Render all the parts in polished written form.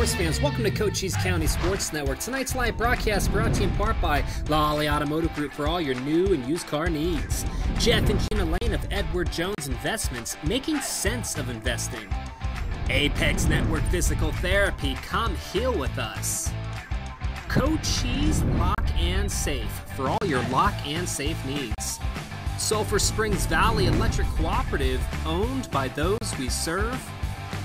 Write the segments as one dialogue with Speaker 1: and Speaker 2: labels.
Speaker 1: sports fans, welcome to Cochise County Sports Network. Tonight's live broadcast brought to you in part by Lolly Automotive Group for all your new and used car needs. Jeff and Gina Lane of Edward Jones Investments, making sense of investing. Apex Network Physical Therapy, come heal with us. Cochise Lock and Safe for all your lock and safe needs. Sulphur Springs Valley Electric Cooperative, owned by those we serve.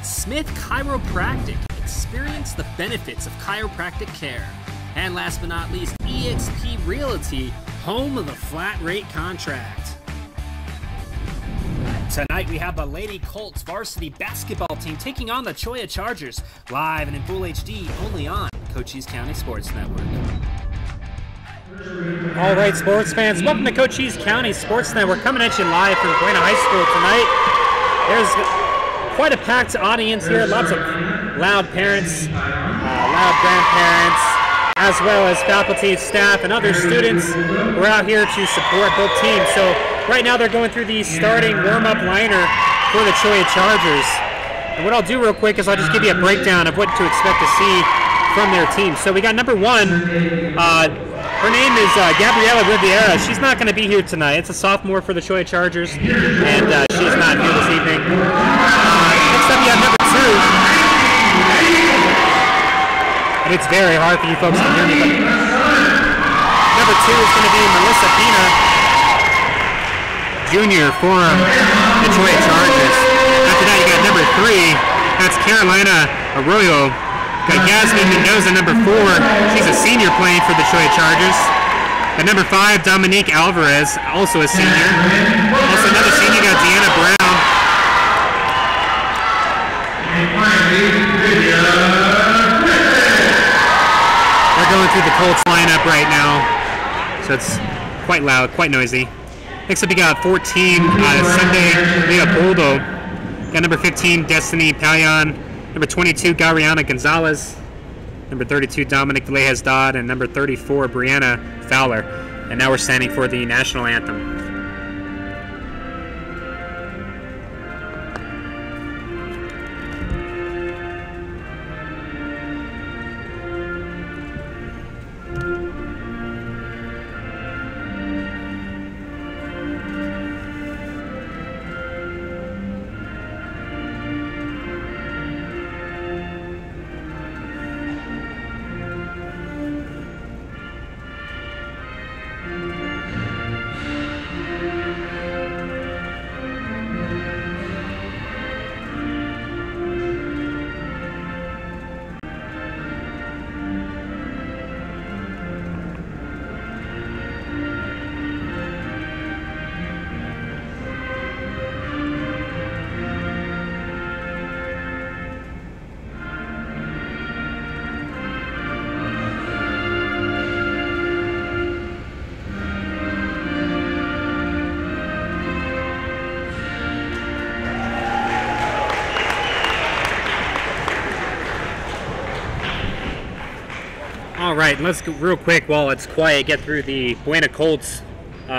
Speaker 1: Smith Chiropractic, experience the benefits of chiropractic care. And last but not least, eXp Realty, home of the flat rate contract. Tonight we have the Lady Colts varsity basketball team taking on the Cholla Chargers, live and in full HD, only on Cochise County Sports Network.
Speaker 2: All right, sports fans, welcome to Cochise County Sports Network, coming at you live from Buena High School tonight. There's quite a packed audience here, lots of loud parents, loud grandparents, as well as faculty, staff, and other students who are out here to support both teams. So right now they're going through the starting warm-up liner for the Cholla Chargers. And what I'll do real quick is I'll just give you a breakdown of what to expect to see from their team. So we got number one, her name is Gabriela Riviera. She's not going to be here tonight. It's a sophomore for the Cholla Chargers, and she's not here this evening. Next up, you have number two. And it's very hard for you folks to hear me, but number two is going to be Melissa Pina, junior for the Cholla Chargers. After that, you got number three. That's Carolina Arroyo. Got Yasmin Mendoza, number four. She's a senior playing for the Cholla Chargers. At number five, Dominique Alvarez, also a senior. Also another senior, got Deanna Brown. They're going through the Colts lineup right now, so it's quite loud, quite noisy. Next up, you got 14, Sunday Leopoldo. Got number 15, Destiny Palion. Number 22, Gariana Gonzalez. Number 32, Dominic Villejas Dodd. And number 34, Brianna Fowler. And now we're standing for the national anthem. All right, let's go real quick while it's quiet, get through the Buena Colts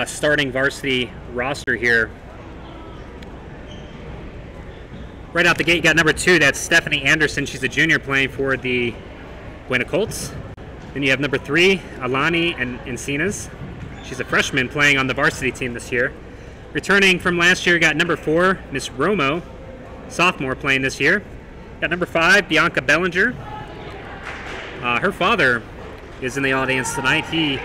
Speaker 2: starting varsity roster here. Right out the gate, you got number two, that's Stephanie Anderson. She's a junior playing for the Buena Colts. Then you have number three, Alani Encinas. She's a freshman playing on the varsity team this year. Returning from last year, got number four, Miss Romo, sophomore playing this year. Got number five, Bianca Bellinger. Her father is in the audience tonight. He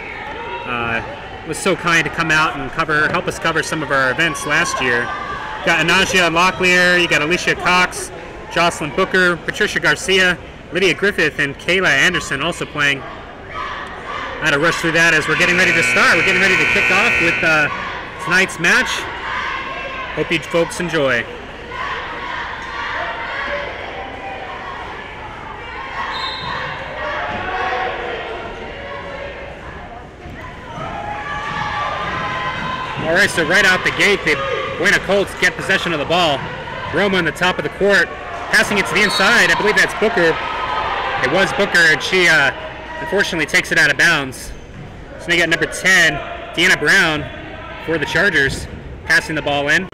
Speaker 2: was so kind to come out and help us cover some of our events last year. You got Anasia Locklear, you got Alicia Cox, Jocelyn Booker, Patricia Garcia, Lydia Griffith, and Kayla Anderson also playing. I had to rush through that as we're getting ready to start. We're getting ready to kick off with tonight's match. Hope you folks enjoy. All right, so right out the gate, the Buena Colts get possession of the ball. Roma on the top of the court, passing it to the inside. I believe that's Booker. It was Booker, and she unfortunately takes it out of bounds. So they got number 10, Deanna Brown, for the Chargers, passing the ball in.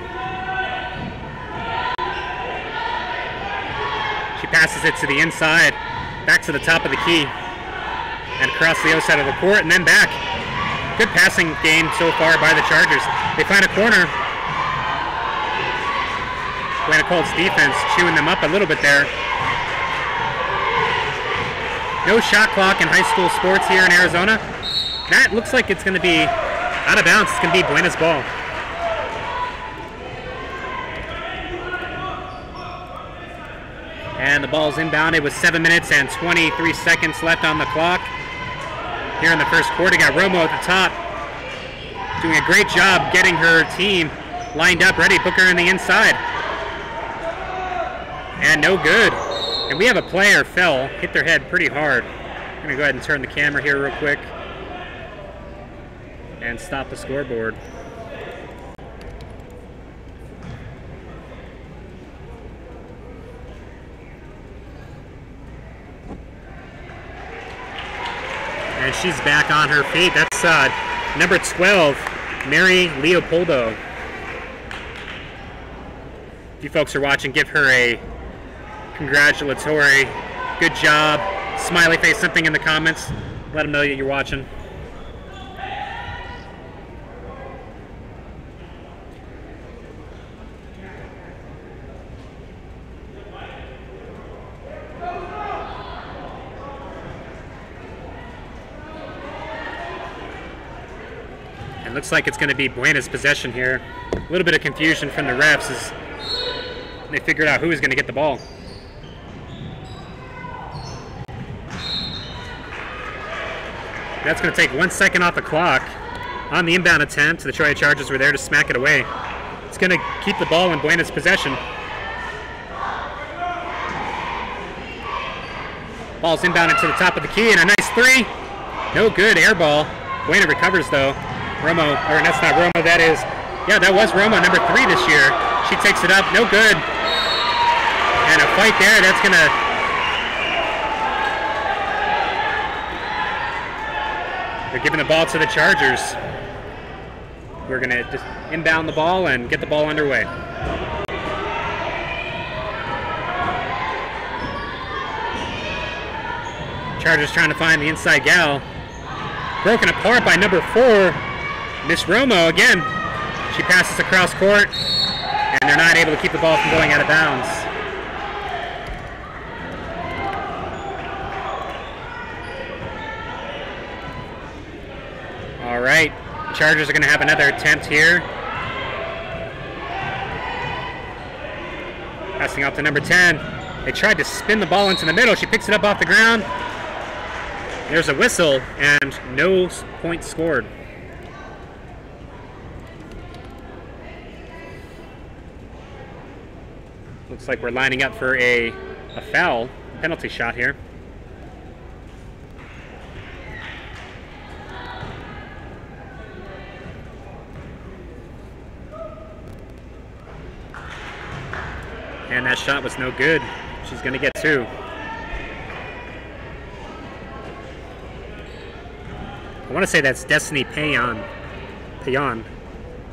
Speaker 2: She passes it to the inside back to the top of the key and across the other side of the court and then back. Good passing game so far by the Chargers. They find a corner. Buena Colts defense chewing them up a little bit there. No shot clock in high school sports here in Arizona. That looks like it's going to be out of bounds. It's going to be Buena's ball. And the ball's inbounded with 7 minutes and 23 seconds left on the clock. Here in the first quarter, got Romo at the top. Doing a great job getting her team lined up, ready. Booker in the inside. And no good. And we have a player fell, hit their head pretty hard. I'm going to go ahead and turn the camera here real quick and stop the scoreboard. And she's back on her feet. That's number 12, Mary Leopoldo. If you folks are watching, give her a congratulatory, good job, smiley face, something in the comments. Let them know that you're watching. It looks like it's going to be Buena's possession here. A little bit of confusion from the refs as they figured out who was going to get the ball. That's going to take 1 second off the clock on the inbound attempt. The Troy Chargers were there to smack it away. It's going to keep the ball in Buena's possession. Ball's inbounded to the top of the key and a nice three. No good, air ball. Buena recovers though. Romo, or that's not Romo, that is, yeah, that was Romo, number 3 this year. She takes it up, no good. And a fight there, that's gonna, they're giving the ball to the Chargers. We're gonna just inbound the ball and get the ball underway. Chargers trying to find the inside gal. Broken apart by number 4, Miss Romo again. She passes across court, and they're not able to keep the ball from going out of bounds. All right, Chargers are going to have another attempt here. Passing out to number 10. They tried to spin the ball into the middle. She picks it up off the ground. There's a whistle, and no points scored. Looks like we're lining up for a foul, penalty shot here. And that shot was no good. She's going to get 2. I want to say that's Destiny Payon,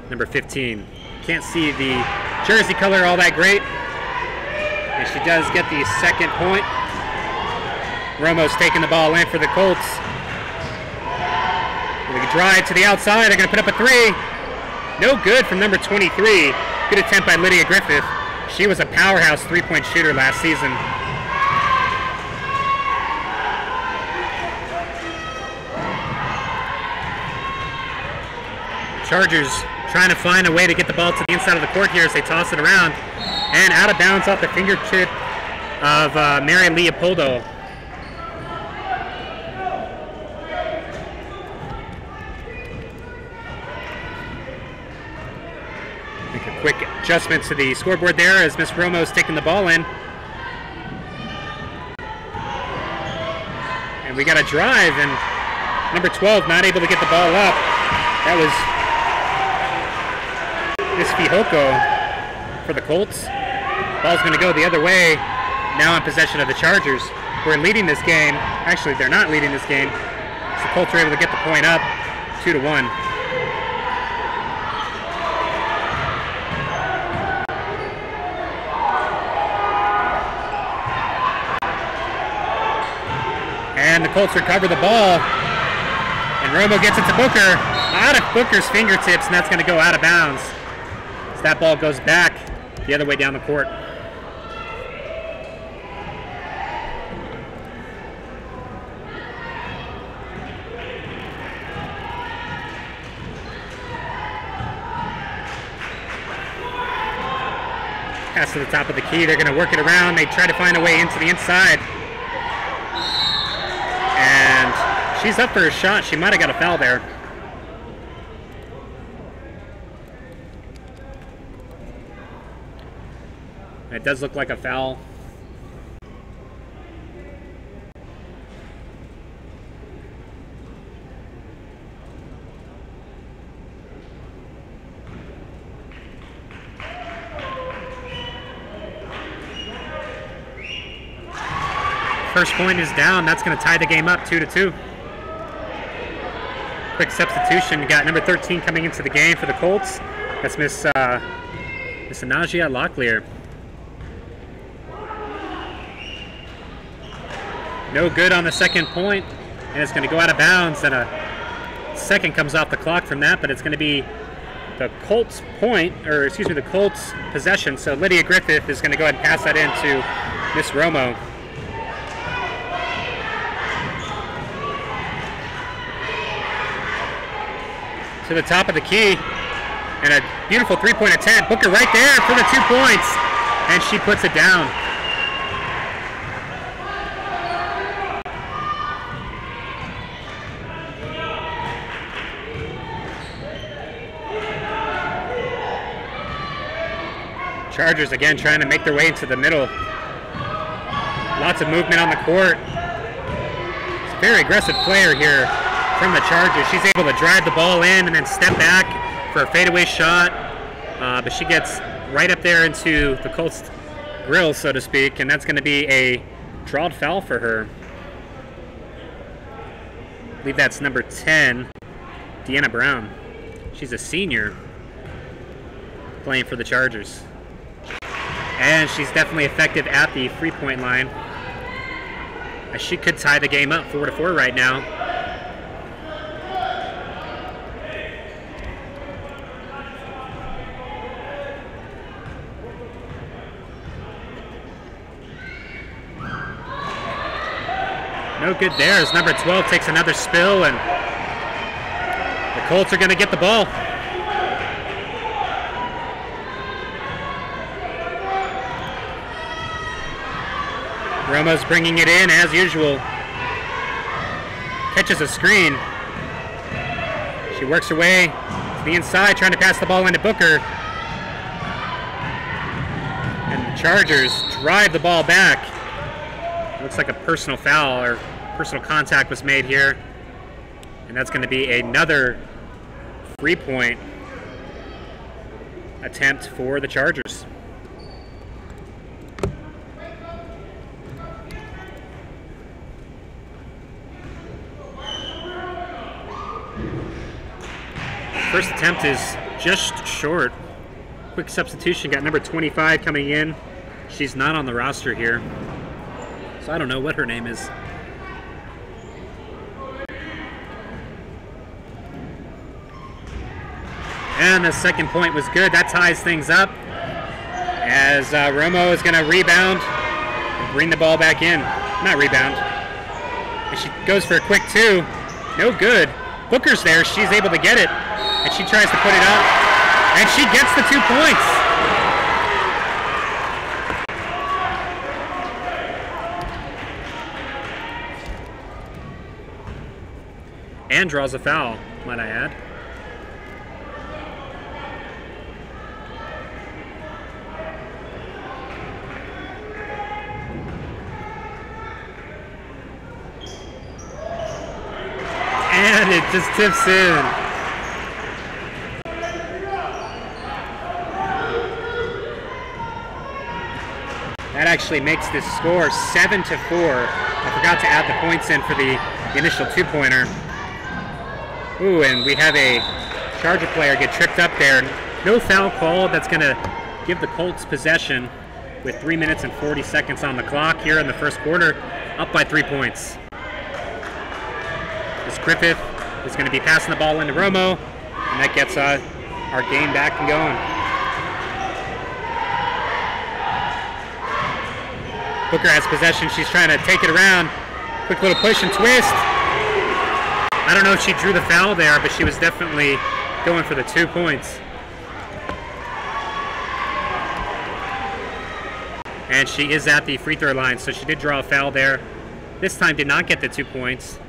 Speaker 2: number 15. Can't see the jersey color all that great. And she does get the second point. Romo's taking the ball in for the Colts. They drive to the outside. They're going to put up a 3. No good from number 23. Good attempt by Lydia Griffith. She was a powerhouse three-point shooter last season. Chargers trying to find a way to get the ball to the inside of the court here as they toss it around. And out of bounds off the fingertip of Mary Leopoldo. Make a quick adjustment to the scoreboard there as Miss Romo's taking the ball in. And we got a drive, and number 12 not able to get the ball up. That was Miss Fihoko for the Colts. Ball's going to go the other way. Now in possession of the Chargers. We're leading this game. Actually, they're not leading this game. So the Colts are able to get the point up 2-1. And the Colts recover the ball. And Romo gets it to Booker. Out of Booker's fingertips, and that's going to go out of bounds. So that ball goes back the other way down the court. Pass to the top of the key. They're going to work it around. They try to find a way into the inside. And she's up for a shot. She might have got a foul there. It does look like a foul. First point is down. That's going to tie the game up 2-2. Quick substitution. We got number 13 coming into the game for the Colts. That's Miss Anagia Locklear. No good on the second point, and it's going to go out of bounds. And a second comes off the clock from that, but it's going to be the Colts point, or excuse me, the Colts possession. So Lydia Griffith is going to go ahead and pass that in to Miss Romo. To the top of the key, and a beautiful three-point attempt. Booker right there for the 2 points, and she puts it down. Chargers again trying to make their way into the middle. Lots of movement on the court. It's a very aggressive player here from the Chargers. She's able to drive the ball in and then step back for a fadeaway shot, but she gets right up there into the Colts' grill, so to speak, and that's going to be a drawed foul for her. I believe that's number 10, Deanna Brown. She's a senior playing for the Chargers. And she's definitely effective at the three-point line. She could tie the game up 4-4 right now. No good there as number 12 takes another spill, and the Colts are going to get the ball. Romo's bringing it in as usual. Catches a screen. She works her way to the inside, trying to pass the ball into Booker. And the Chargers drive the ball back. Looks like a personal foul or personal contact was made here. And that's going to be another three-point attempt for the Chargers. First attempt is just short. Quick substitution, got number 25 coming in. She's not on the roster here, so I don't know what her name is. And the second point was good. That ties things up as Romo is going to rebound and bring the ball back in. Not rebound. And she goes for a quick two. No good. Booker's there. She's able to get it. And she tries to put it up. And she gets the 2 points. And draws a foul, might I add. And it just tips in. That actually makes this score 7-4. I forgot to add the points in for the initial two-pointer. Ooh, and we have a Charger player get tripped up there. No foul call. That's going to give the Colts possession with 3 minutes and 40 seconds on the clock here in the first quarter, up by 3 points. Griffith is going to be passing the ball into Romo, and that gets our game back and going. Booker has possession. She's trying to take it around. Quick little push and twist. I don't know if she drew the foul there, but she was definitely going for the 2 points. And she is at the free throw line, so she did draw a foul there. This time did not get the 2 points.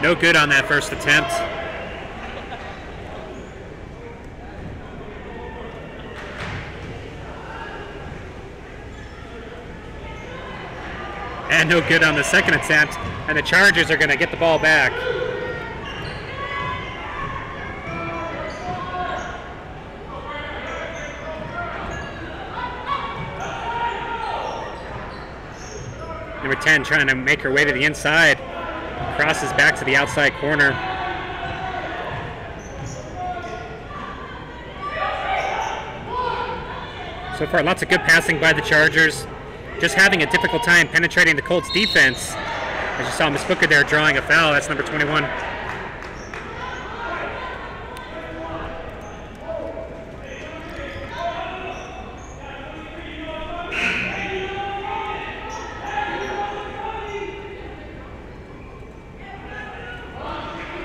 Speaker 2: No good on that first attempt. And no good on the second attempt. And the Chargers are going to get the ball back. Number 10 trying to make her way to the inside. Crosses back to the outside corner. So far, lots of good passing by the Chargers. Just having a difficult time penetrating the Colts defense. As you saw Miss Booker there drawing a foul. That's number 21.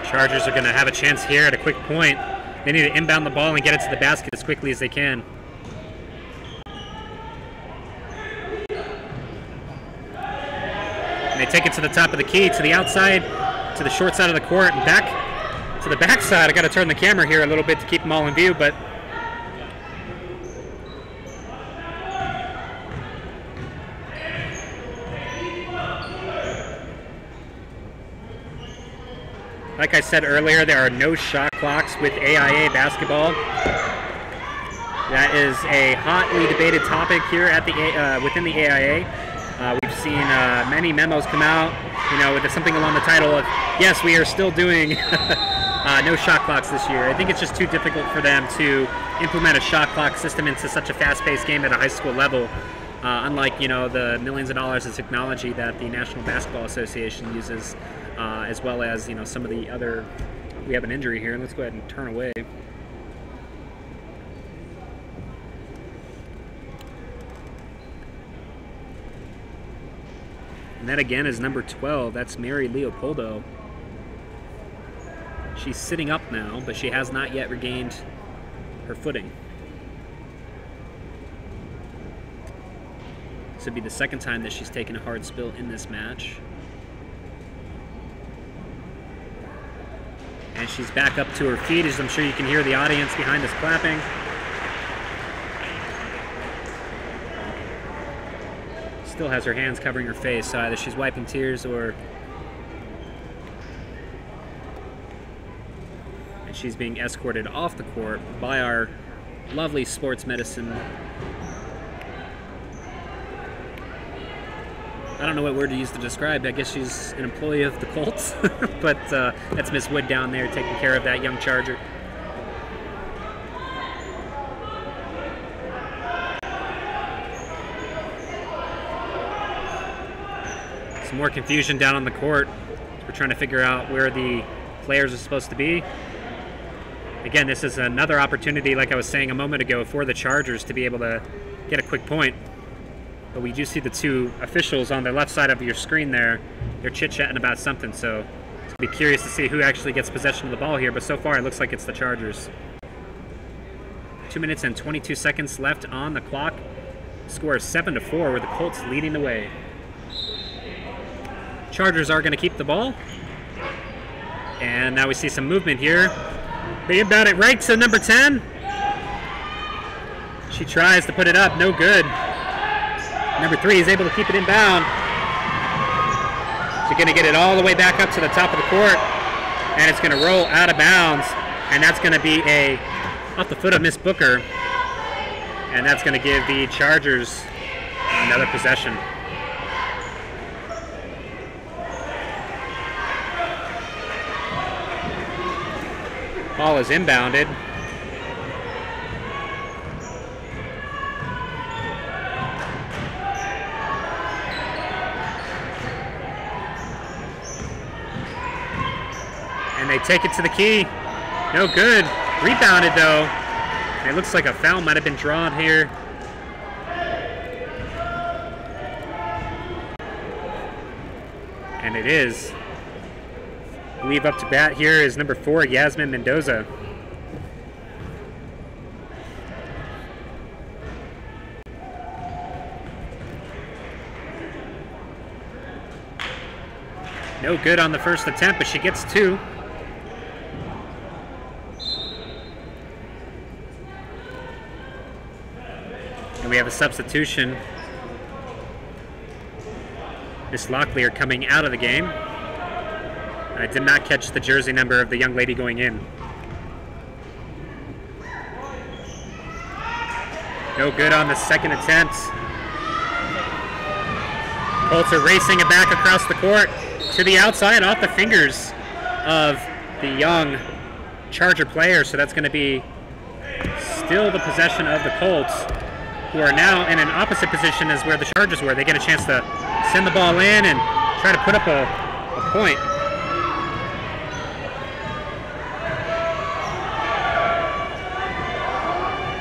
Speaker 2: Chargers are going to have a chance here at a quick point. They need to inbound the ball and get it to the basket as quickly as they can. And they take it to the top of the key, to the outside, to the short side of the court, and back to the backside. I got to turn the camera here a little bit to keep them all in view, but like I said earlier, there are no shot clocks with AIA basketball. That is a hotly debated topic here at the within the AIA. We've seen many memos come out, with something along the title of, yes, we are still doing no shot clocks this year. I think it's just too difficult for them to implement a shot clock system into such a fast-paced game at a high school level. Unlike, the millions of dollars of technology that the National Basketball Association uses, as well as, some of the other... We have an injury here, and let's go ahead and turn away. And that again is number 12. That's Mary Leopoldo. She's sitting up now, but she has not yet regained her footing. This would be the second time that she's taken a hard spill in this match. And she's back up to her feet, as I'm sure you can hear the audience behind us clapping. Still has her hands covering her face, so either she's wiping tears or... And she's being escorted off the court by our lovely sports medicine. I don't know what word to use to describe. I guess she's an employee of the Colts, but that's Miss Wood down there taking care of that young Charger. Some more confusion down on the court. We're trying to figure out where the players are supposed to be. Again, this is another opportunity, like I was saying a moment ago, for the Chargers to be able to get a quick point. But we do see the two officials on the left side of your screen there. They're chit-chatting about something, so I'll be curious to see who actually gets possession of the ball here. But so far, it looks like it's the Chargers. 2 minutes and 22 seconds left on the clock. Score is 7-4, with the Colts leading the way. Chargers are going to keep the ball. And now we see some movement here. They inbound it right to number 10. She tries to put it up, no good. Number 3 is able to keep it inbound. She's going to get it all the way back up to the top of the court, and it's going to roll out of bounds, and that's going to be off the foot of Miss Booker, and that's going to give the Chargers another possession. Ball is inbounded. And they take it to the key. No good. Rebounded though. It looks like a foul might have been drawn here. And it is. Leave up to bat here is number 4, Yasmin Mendoza. No good on the first attempt, but she gets 2. And we have a substitution. Miss Locklear coming out of the game. I did not catch the jersey number of the young lady going in. No good on the second attempt. Colts are racing it back across the court to the outside off the fingers of the young Charger player. So that's going to be still the possession of the Colts, who are now in an opposite position as where the Chargers were. They get a chance to send the ball in and try to put up a point.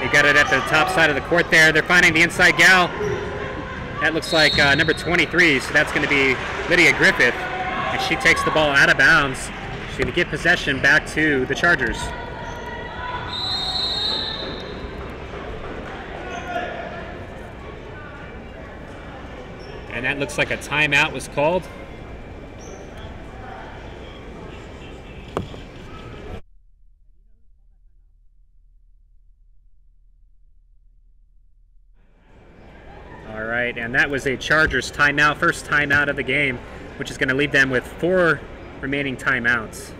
Speaker 2: They got it at the top side of the court there. They're finding the inside gal. That looks like number 23, so that's going to be Lydia Griffith. And she takes the ball out of bounds. She's going to get possession back to the Chargers. And that looks like a timeout was called. All right, and that was a Chargers timeout, first timeout of the game, which is going to leave them with 4 remaining timeouts.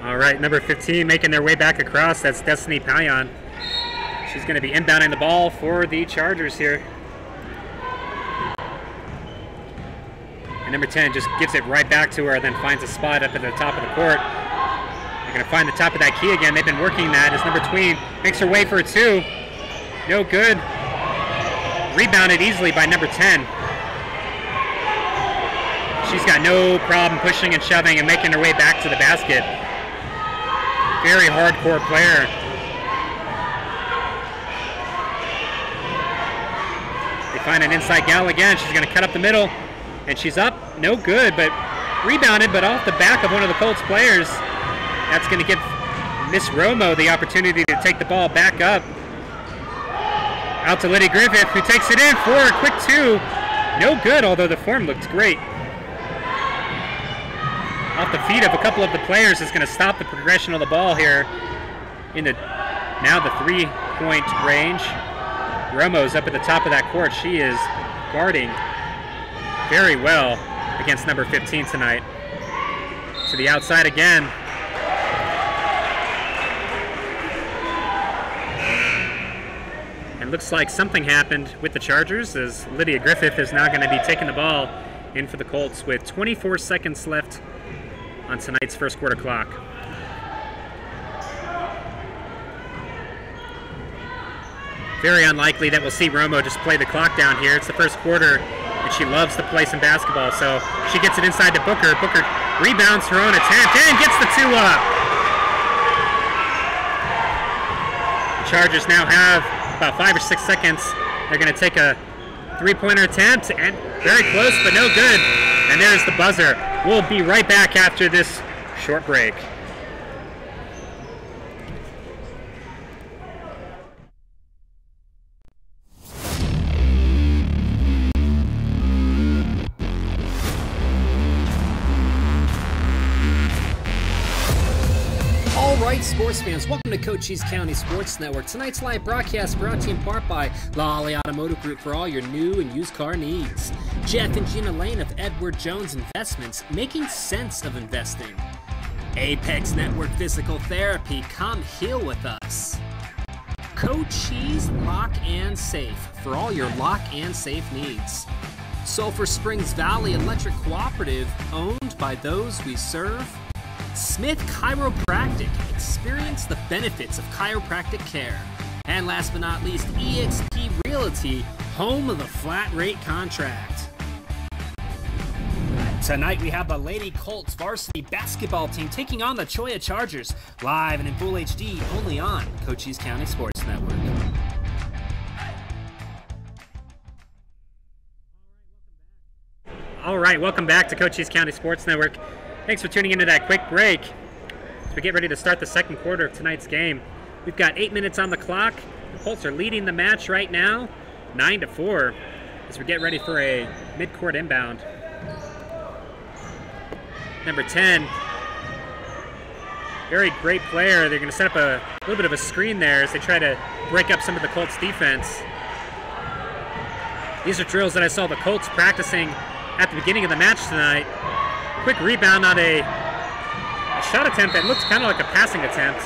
Speaker 2: All right, number 15 making their way back across. That's Destiny Payan. She's going to be inbounding the ball for the Chargers here. And number 10 just gives it right back to her, then finds a spot up at the top of the court. They're going to find the top of that key again. They've been working that as number Tween makes her way for a 2. No good. Rebounded easily by number 10. She's got no problem pushing and shoving and making her way back to the basket. Very hardcore player. They find an inside gal again. She's going to cut up the middle, and she's up. No good, but rebounded, but off the back of one of the Colts players. That's going to give Miss Romo the opportunity to take the ball back up. Out to Lydia Griffith, who takes it in for a quick 2. No good, although the form looked great. Off the feet of a couple of the players is going to stop the progression of the ball here in the now the 3-point range. Romo's up at the top of that court. She is guarding very well against number 15 tonight. To the outside again. And looks like something happened with the Chargers as Lydia Griffith is now going to be taking the ball in for the Colts with 24 seconds left on tonight's first quarter clock. Very unlikely that we'll see Romo just play the clock down here. It's the first quarter, and she loves to play some basketball, so she gets it inside to Booker. Booker rebounds her own attempt and gets the 2 up. The Chargers now have about 5 or 6 seconds. They're going to take a three-pointer attempt, and very close, but no good. And there's the buzzer. We'll be right back after this short break.
Speaker 1: Alright, sports fans, welcome to Cochise County Sports Network. Tonight's live broadcast brought to you in part by Lolly Automotive Group for all your new and used car needs. Jeff and Gina Lane of Edward Jones Investments, making sense of investing. Apex Network Physical Therapy, come heal with us. Cochise Lock and Safe for all your lock and safe needs. Sulphur Springs Valley Electric Cooperative, owned by those we serve. Smith Chiropractic, experience the benefits of chiropractic care. And last but not least, eXp Realty, home of the flat rate contract. Tonight we have the Lady Colts varsity basketball team taking on the Cholla Chargers, live and in full HD, only on Cochise County Sports Network.
Speaker 2: All right, welcome back to Cochise County Sports Network. Thanks for tuning into that quick break as we get ready to start the second quarter of tonight's game. We've got 8 minutes on the clock. The Colts are leading the match right now, 9-4, as we get ready for a mid-court inbound. Number 10, very great player. They're going to set up a little bit of a screen there as they try to break up some of the Colts' defense. These are drills that I saw the Colts practicing at the beginning of the match tonight. Quick rebound on a shot attempt that looks kind of like a passing attempt.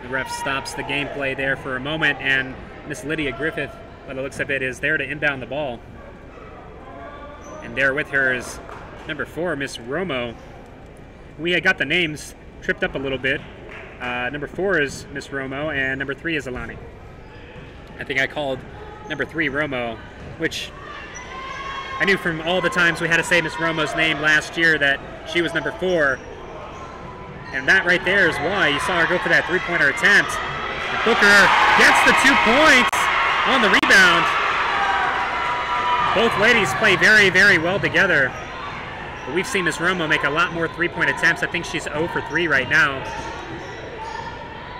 Speaker 2: The ref stops the gameplay there for a moment, and Miss Lydia Griffith, by the looks of it, is there to inbound the ball. And there with her is number 4, Miss Romo. We had got the names tripped up a little bit. Number 4 is Miss Romo, and number 3 is Alani. I think I called number 3 Romo, which I knew from all the times we had to say Miss Romo's name last year that she was number 4. And that right there is why you saw her go for that three-pointer attempt. And Booker gets the 2 points on the rebound. Both ladies play very, very well together. But we've seen Miss Romo make a lot more three-point attempts. I think she's 0 for 3 right now.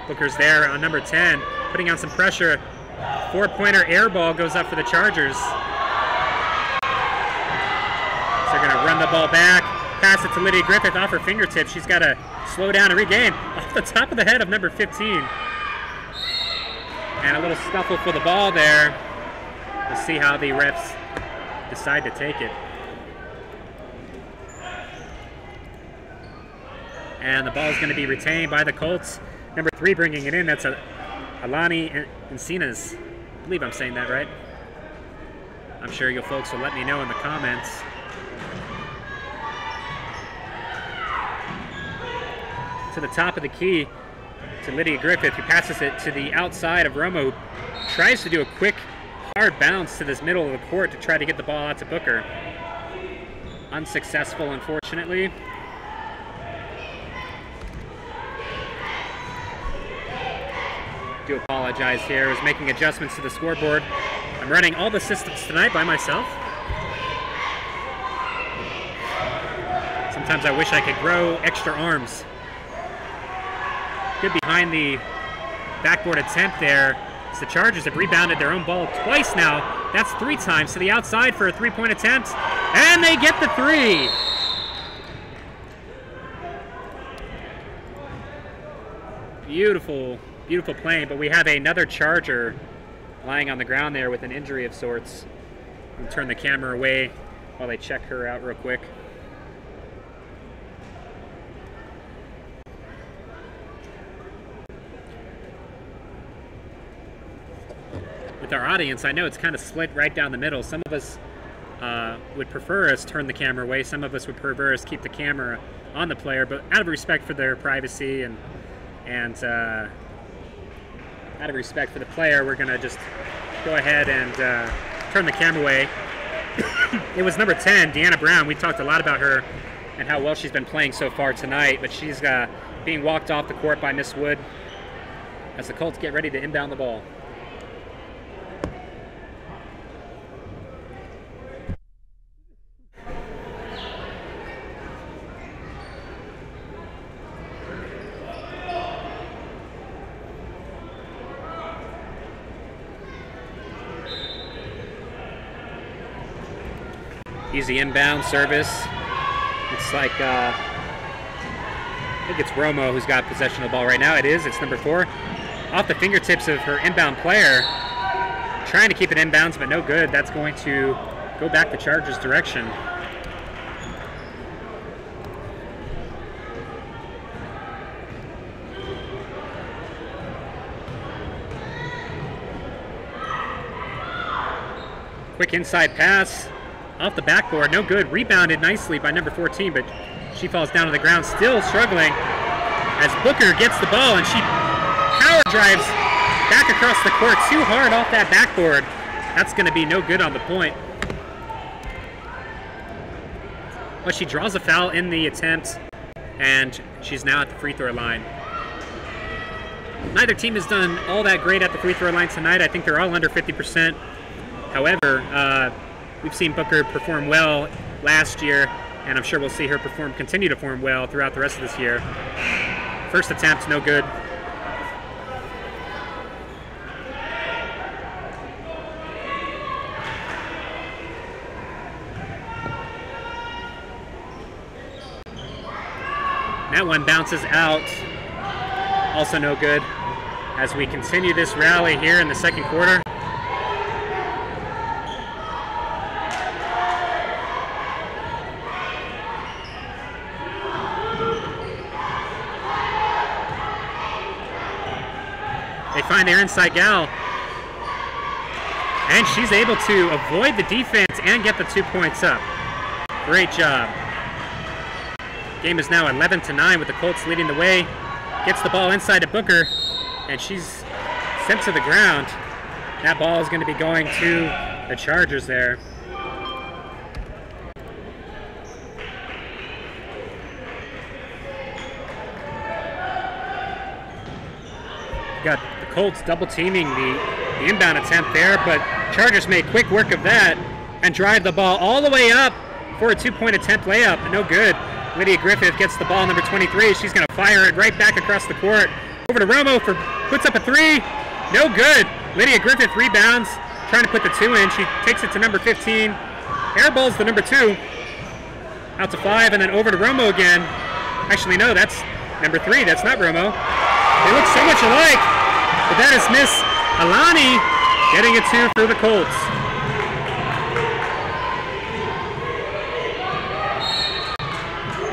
Speaker 2: Booker's there on number 10, putting on some pressure. 4-pointer air ball goes up for the Chargers. So they're going to run the ball back, pass it to Lydia Griffith off her fingertips. She's got to slow down and regain off the top of the head of number 15. And a little scuffle for the ball there. We'll see how the refs decide to take it. And the ball is going to be retained by the Colts. Number 3 bringing it in, that's Alani Encinas. I believe I'm saying that right. I'm sure you folks will let me know in the comments. To the top of the key to Lydia Griffith, who passes it to the outside of Romo, who tries to do a quick, hard bounce to this middle of the court to try to get the ball out to Booker. Unsuccessful, unfortunately. Do apologize here. I was making adjustments to the scoreboard. I'm running all the systems tonight by myself. Sometimes I wish I could grow extra arms. Good behind the backboard attempt there. As the Chargers have rebounded their own ball twice now. That's 3 times to the outside for a 3-point attempt. And they get the 3. Beautiful. Beautiful playing, but we have another Charger lying on the ground there with an injury of sorts. We'll turn the camera away while they check her out real quick. With our audience, I know it's kind of split right down the middle. Some of us would prefer us turn the camera away. Some of us would prefer us keep the camera on the player, but out of respect for their privacy and out of respect for the player, we're going to just go ahead and turn the camera away. It was number 10, Deanna Brown. We talked a lot about her and how well she's been playing so far tonight, but she's being walked off the court by Miss Wood as the Colts get ready to inbound the ball. Easy inbound service. It's like, I think it's Romo who's got possession of the ball right now. It is. It's number 4. Off the fingertips of her inbound player. Trying to keep it inbounds, but no good. That's going to go back the Chargers' direction. Quick inside pass. Off the backboard, no good. Rebounded nicely by number 14, but she falls down to the ground, still struggling as Booker gets the ball and she power drives back across the court too hard off that backboard. That's going to be no good on the point. But she draws a foul in the attempt, and she's now at the free throw line. Neither team has done all that great at the free throw line tonight. I think they're all under 50%. However, we've seen Booker perform well last year, and I'm sure we'll see her continue to perform well throughout the rest of this year. First attempt, no good. That one bounces out, also no good. As we continue this rally here in the second quarter. They find their inside gal, and she's able to avoid the defense and get the 2 points up. Great job. Game is now 11-9 with the Colts leading the way. Gets the ball inside to Booker, and she's sent to the ground. That ball is going to be going to the Chargers there. Got the Colts double teaming the inbound attempt there, but Chargers made quick work of that and drive the ball all the way up for a 2-point attempt layup. No good. Lydia Griffith gets the ball, number 23. She's going to fire it right back across the court. Over to Romo puts up a 3. No good. Lydia Griffith rebounds, trying to put the 2 in. She takes it to number 15. Airballs the number 2. Out to 5, and then over to Romo again. Actually, no, that's number 3. That's not Romo. They look so much alike, but that is Miss Alani getting a 2 for the Colts.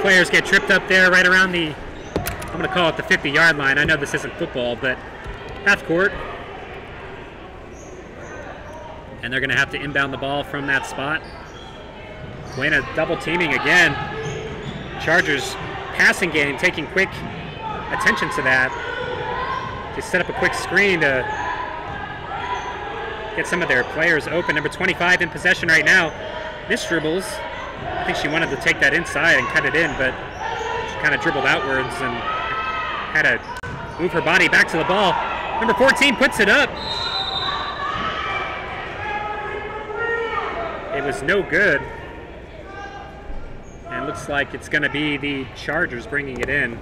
Speaker 2: Players get tripped up there right around the, I'm going to call it the 50-yard line. I know this isn't football, but half court. And they're going to have to inbound the ball from that spot. Buena double teaming again. Chargers passing game taking quick attention to that. They set up a quick screen to get some of their players open. Number 25 in possession right now. Miss dribbles. I think she wanted to take that inside and cut it in, but she kind of dribbled outwards and had to move her body back to the ball. Number 14 puts it up. It was no good. And looks like it's going to be the Chargers bringing it in.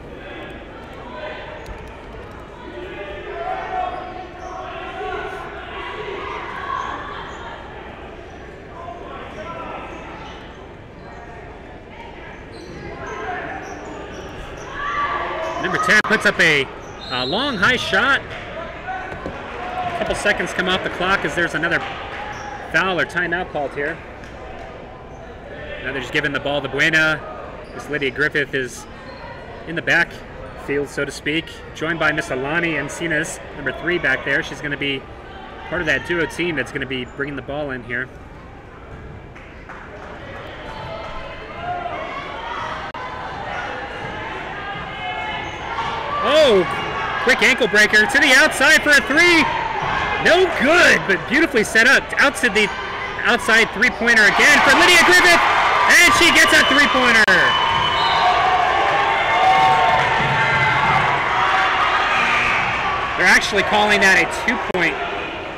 Speaker 2: Number 10 puts up a long, high shot. A couple seconds come off the clock as there's another foul or timeout called here. Now they're just giving the ball to Buena. This Lydia Griffith is in the backfield, so to speak, joined by Miss Alani Encinas, number 3 back there. She's going to be part of that duo team that's going to be bringing the ball in here. Oh, quick ankle breaker to the outside for a 3. No good, but beautifully set up. Out to the outside three-pointer again for Lydia Griffith, and she gets a 3-pointer. They're actually calling that a 2-point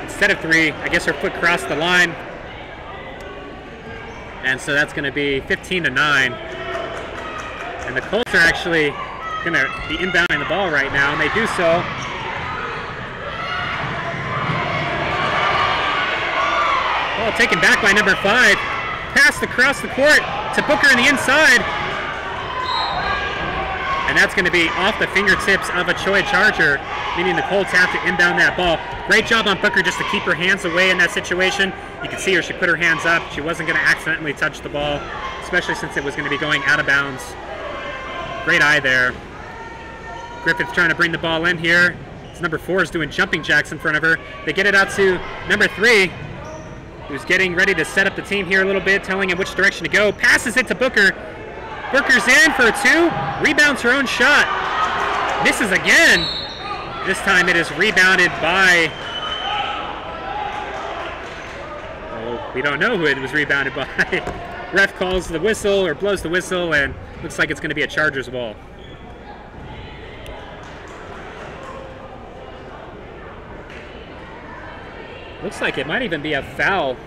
Speaker 2: instead of 3. I guess her foot crossed the line. And so that's going to be 15-9. And the Colts are actually going to be inbounding the ball right now, and they do so. Ball taken back by number 5. Passed across the court to Booker in the inside. And that's going to be off the fingertips of a Choi Charger, meaning the Colts have to inbound that ball. Great job on Booker just to keep her hands away in that situation. You can see her, she put her hands up. She wasn't going to accidentally touch the ball, especially since it was going to be going out of bounds. Great eye there. Griffith trying to bring the ball in here. It's number 4 is doing jumping jacks in front of her. They get it out to number 3, who's getting ready to set up the team here a little bit, telling him which direction to go. Passes it to Booker. Booker's in for a 2. Rebounds her own shot. Misses again. This time it is rebounded by... oh, we don't know who it was rebounded by. Ref calls the whistle or blows the whistle, and looks like it's going to be a Chargers ball. Looks like it might even be a foul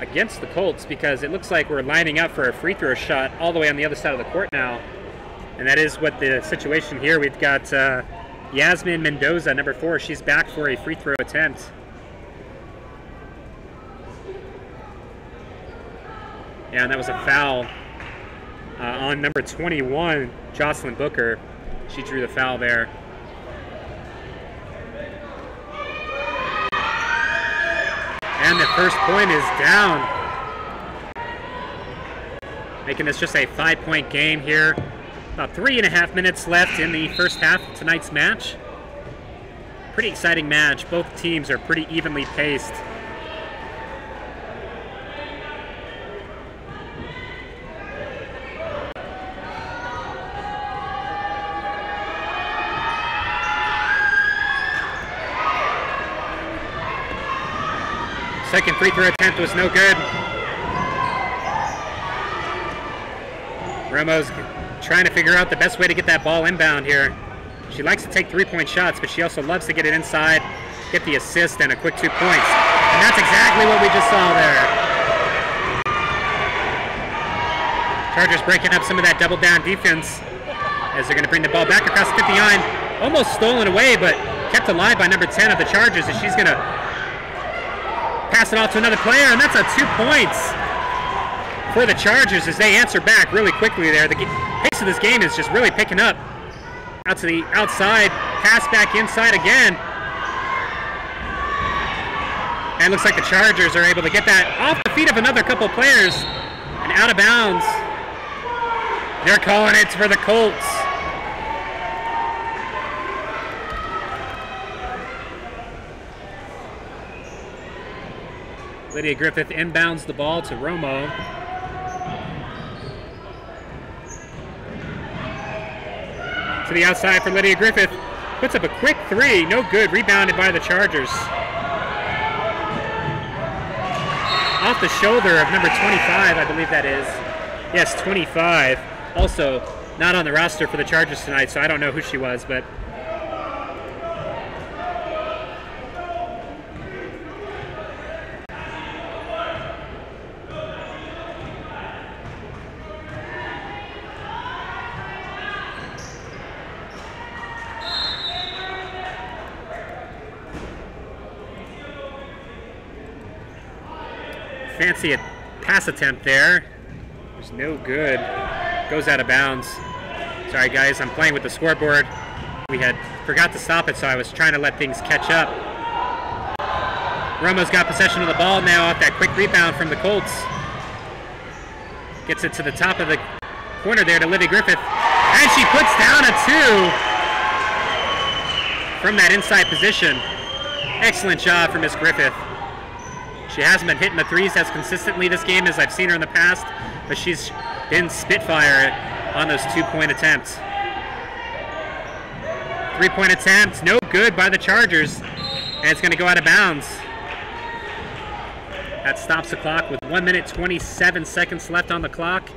Speaker 2: against the Colts, because it looks like we're lining up for a free throw shot all the way on the other side of the court now. And that is what the situation here. We've got Yasmin Mendoza, number 4. She's back for a free throw attempt. Yeah, and that was a foul on number 21, Jocelyn Booker. She drew the foul there. And the first point is down. Making this just a 5-point game here. About 3.5 minutes left in the first half of tonight's match. Pretty exciting match. Both teams are pretty evenly paced. Second free throw attempt was no good. Romo's trying to figure out the best way to get that ball inbound here. She likes to take 3-point shots, but she also loves to get it inside, get the assist, and a quick 2 points. And that's exactly what we just saw there. Chargers breaking up some of that double down defense as they're going to bring the ball back across the 50-line. Almost stolen away, but kept alive by number 10 of the Chargers, as she's going to pass it off to another player, and that's a 2 points for the Chargers as they answer back really quickly there. The pace of this game is just really picking up. Out to the outside, pass back inside again. And it looks like the Chargers are able to get that off the feet of another couple players and out of bounds. They're calling it for the Colts. Lydia Griffith inbounds the ball to Romo. To the outside for Lydia Griffith. Puts up a quick 3. No good. Rebounded by the Chargers. Off the shoulder of number 25, I believe that is. Yes, 25. Also not on the roster for the Chargers tonight, so I don't know who she was, but... fancy pass attempt there. There's no good. Goes out of bounds. Sorry guys, I'm playing with the scoreboard. We had forgot to stop it, so I was trying to let things catch up. Romo's got possession of the ball now off that quick rebound from the Colts. Gets it to the top of the corner there to Lydia Griffith. And she puts down a 2 from that inside position. Excellent job from Miss Griffith. She hasn't been hitting the threes as consistently this game as I've seen her in the past, but she's been spitfire on those 2-point attempts. 3-point attempt, no good by the Chargers, and it's going to go out of bounds. That stops the clock with 1 minute 27 seconds left on the clock,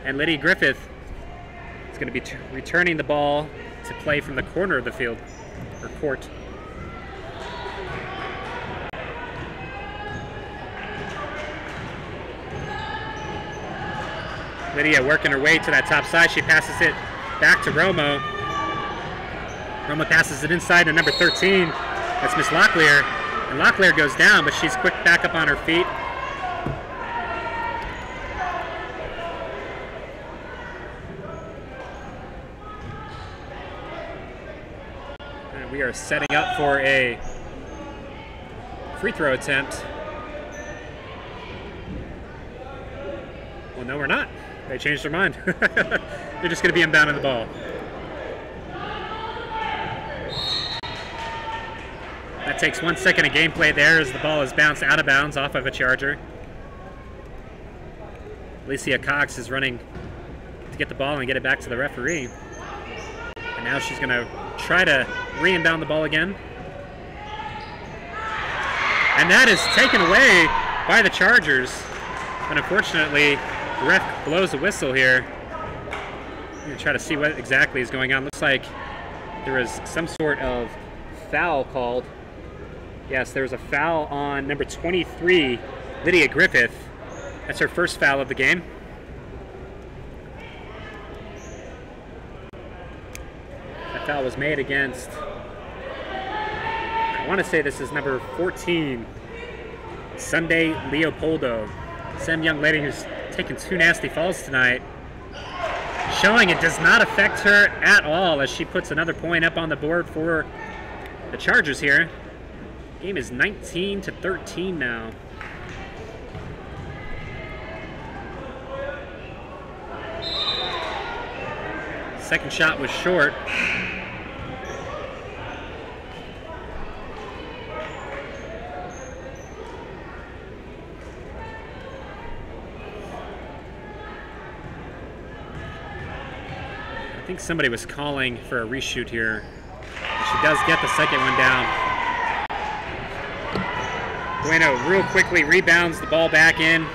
Speaker 2: and Lydia Griffith is going to be returning the ball to play from the corner of the field. or court. Lydia working her way to that top side. She passes it back to Romo. Romo passes it inside to number 13. That's Miss Locklear. And Locklear goes down, but she's quick back up on her feet. And we are setting up for a free throw attempt. Well, no, we're not. They changed their mind. They're just going to be inbounding the ball. That takes 1 second of gameplay there as the ball is bounced out of bounds off of a Charger. Alicia Cox is running to get the ball and get it back to the referee. And now she's going to try to re-inbound the ball again. And that is taken away by the Chargers. But unfortunately, the ref blows a whistle here. I'm going to try to see what exactly is going on. Looks like there was some sort of foul called. Yes, there was a foul on number 23, Lydia Griffith. That's her first foul of the game. That foul was made against, I want to say this is number 14, Sunday Leopoldo. Some young lady who's taken 2 nasty falls tonight, showing it does not affect her at all as she puts another point up on the board for the Chargers here. Game is 19-13 now. Second shot was short. I think somebody was calling for a reshoot here. She does get the second one down. Bueno real quickly rebounds the ball back in.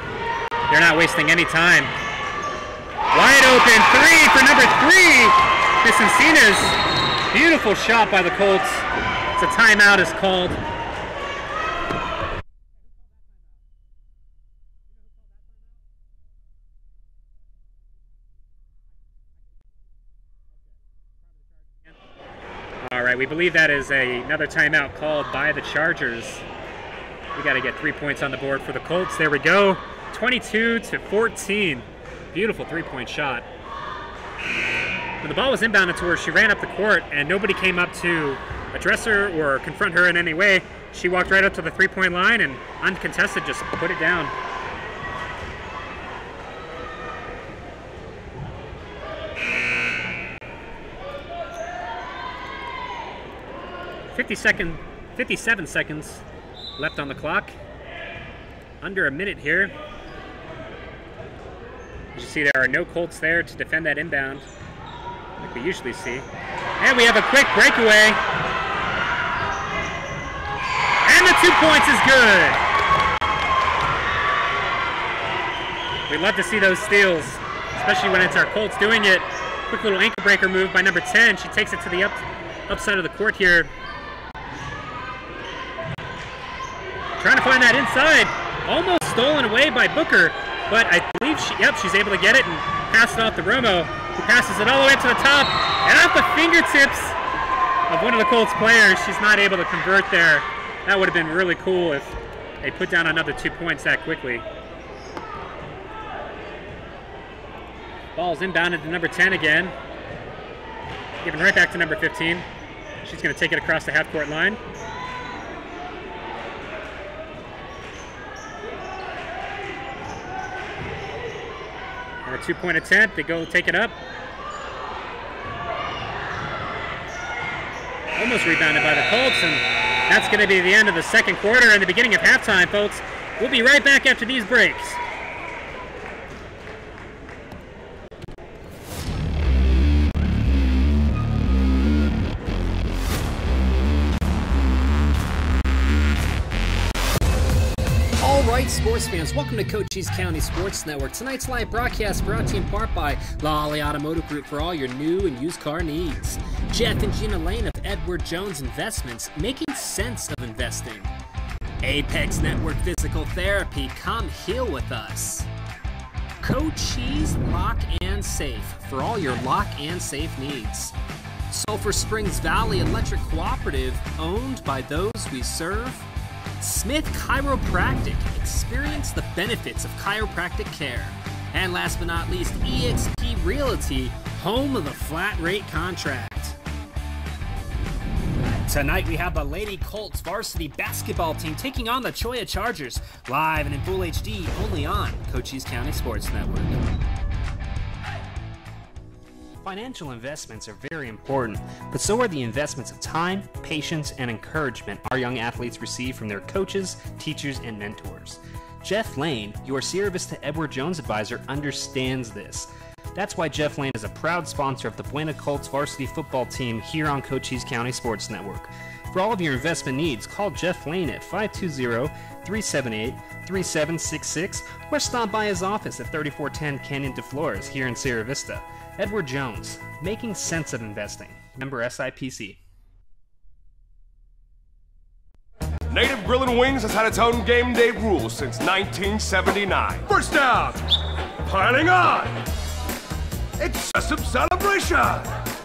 Speaker 2: They're not wasting any time. Wide open three for number 3, Miss Encinas. Beautiful shot by the Colts. It's a timeout is called. All right, we believe that is another timeout called by the Chargers. We got to get 3 points on the board for the Colts. There we go, 22-14. Beautiful three-point shot. When the ball was inbounded to her, she ran up the court and nobody came up to address her or confront her in any way. She walked right up to the three-point line and uncontested just put it down. .57 seconds left on the clock. Under a minute here. As you see, there are no Colts there to defend that inbound like we usually see. And we have a quick breakaway. And the 2 points is good. We love to see those steals, especially when it's our Colts doing it. Quick little ankle breaker move by number 10. She takes it to the upside of the court here. Trying to find that inside. Almost stolen away by Booker, but I believe she's able to get it and pass it off to Romo, who passes it all the way up to the top and off the fingertips of one of the Colts players. She's not able to convert there. That would have been really cool if they put down another 2 points that quickly. Ball's inbounded to number 10 again. Given right back to number 15. She's going to take it across the half-court line. A 2-point attempt. They go take it up. Almost rebounded by the Colts, and that's going to be the end of the second quarter and the beginning of halftime, folks. We'll be right back after these breaks.
Speaker 1: right, sports fans, welcome to Cochise County Sports Network. Tonight's live broadcast brought to you in part by Lolly Automotive Group for all your new and used car needs. Jeff and Gina Lane of Edward Jones Investments, making sense of investing. Apex Network Physical Therapy, come heal with us. Cochise Lock and Safe for all your lock and safe needs. Sulphur Springs Valley Electric Cooperative, owned by those we serve. Smith Chiropractic, experience the benefits of chiropractic care. And last but not least, eXp Realty, home of the flat rate contract. Tonight we have the Lady Colts varsity basketball team taking on the Cholla Chargers, live and in full HD, only on Cochise County Sports Network. Financial investments are very important, but so are the investments of time, patience, and encouragement our young athletes receive from their coaches, teachers, and mentors. Jeff Lane, your Sierra Vista Edward Jones advisor, understands this. That's why Jeff Lane is a proud sponsor of the Buena Colts varsity football team here on Cochise County Sports Network. For all of your investment needs, call Jeff Lane at 520-378-3766 or stop by his office at 3410 Canyon de Flores here in Sierra Vista. Edward Jones, making sense of investing. Member SIPC.
Speaker 3: Native Grill and Wings has had its own game day rules since 1979. First down, piling on. Excessive celebration.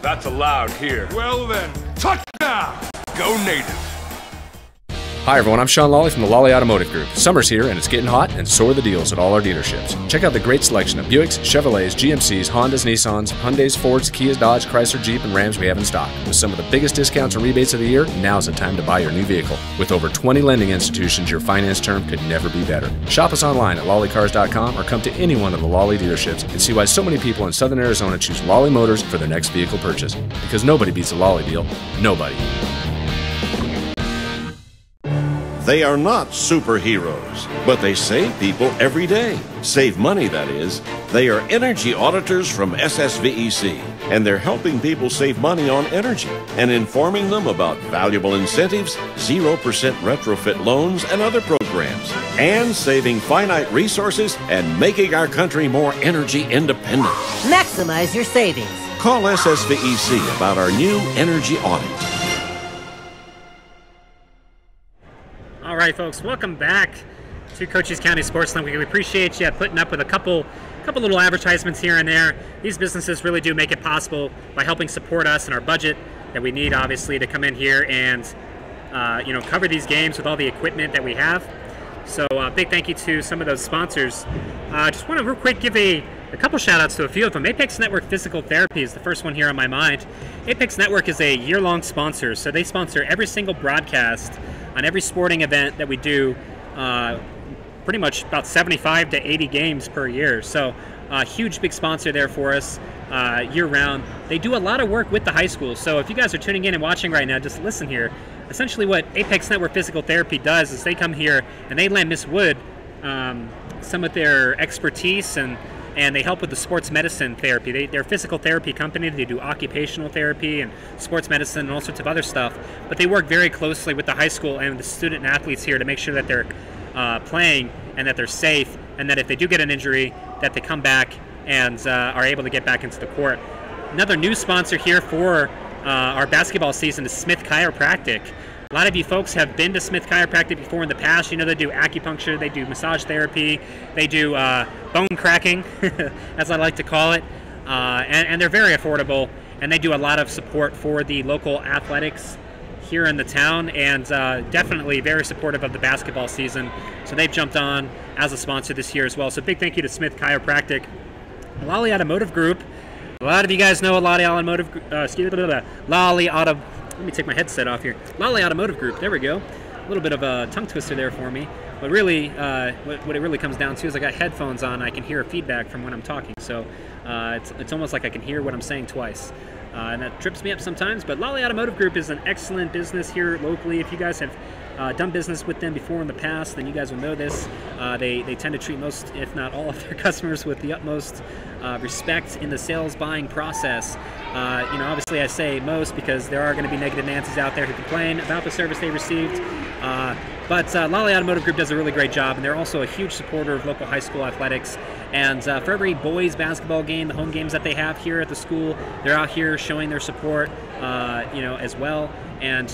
Speaker 3: That's allowed here. Well then, touchdown. Go Native.
Speaker 4: Hi everyone, I'm Sean Lawley from the Lolly Automotive Group. Summer's here and it's getting hot, and so are the deals at all our dealerships. Check out the great selection of Buicks, Chevrolets, GMCs, Hondas, Nissans, Hyundais, Fords, Kias, Dodge, Chrysler, Jeep, and Rams we have in stock. With some of the biggest discounts and rebates of the year, now's the time to buy your new vehicle. With over 20 lending institutions, your finance term could never be better. Shop us online at lollycars.com or come to any one of the Lolly dealerships and see why so many people in Southern Arizona choose Lolly Motors for their next vehicle purchase. Because nobody beats a Lolly deal. Nobody.
Speaker 5: They are not superheroes, but they save people every day. Save money, that is. They are energy auditors from SSVEC, and they're helping people save money on energy and informing them about valuable incentives, 0% retrofit loans, and other programs, and saving finite resources and making our country more energy independent.
Speaker 6: Maximize your savings.
Speaker 5: Call SSVEC about our new energy audit.
Speaker 2: All right, folks, welcome back to Cochise County Sports Network. We appreciate you putting up with a couple little advertisements here and there. These businesses really do make it possible by helping support us and our budget that we need, obviously, to come in here and cover these games with all the equipment that we have. So big thank you to some of those sponsors. Just want to real quick give a couple shout outs to a few of them. Apex Network Physical Therapy is the first one here on my mind. Apex Network is a year-long sponsor, so they sponsor every single broadcast on every sporting event that we do, pretty much about 75 to 80 games per year. So a huge big sponsor there for us year-round. They do a lot of work with the high school. So if you guys are tuning in and watching right now, just listen here. Essentially what Apex Network Physical Therapy does is they come here and they lend Miss Wood some of their expertise and they help with the sports medicine therapy. They're a physical therapy company. They do occupational therapy and sports medicine and all sorts of other stuff. But they work very closely with the high school and the student and athletes here to make sure that they're playing and that they're safe, and that if they do get an injury, that they come back and are able to get back into the court. Another new sponsor here for our basketball season is Smith Chiropractic. A lot of you folks have been to Smith Chiropractic before in the past. You know they do acupuncture, they do massage therapy, they do bone cracking, as I like to call it, and they're very affordable, and they do a lot of support for the local athletics here in the town, and definitely very supportive of the basketball season. So they've jumped on as a sponsor this year as well. So big thank you to Smith Chiropractic. Lolly Automotive Group. A lot of you guys know Lolly Automotive. Let me take my headset off here. Lolly Automotive Group. There we go. A little bit of a tongue twister there for me. But really, what it really comes down to is I got headphones on. I can hear feedback from when I'm talking. So it's almost like I can hear what I'm saying twice. And that trips me up sometimes. But Lolly Automotive Group is an excellent business here locally. If you guys have done business with them before in the past, then you guys will know this. They tend to treat most, if not all, of their customers with the utmost respect in the sales buying process. Obviously I say most because there are going to be negative Nancy's out there who complain about the service they received.
Speaker 1: But Lolly Automotive Group does a really great job, and they're also a huge supporter of local high school athletics. And for every boys basketball game, the home games that they have here at the school, they're out here showing their support, as well. And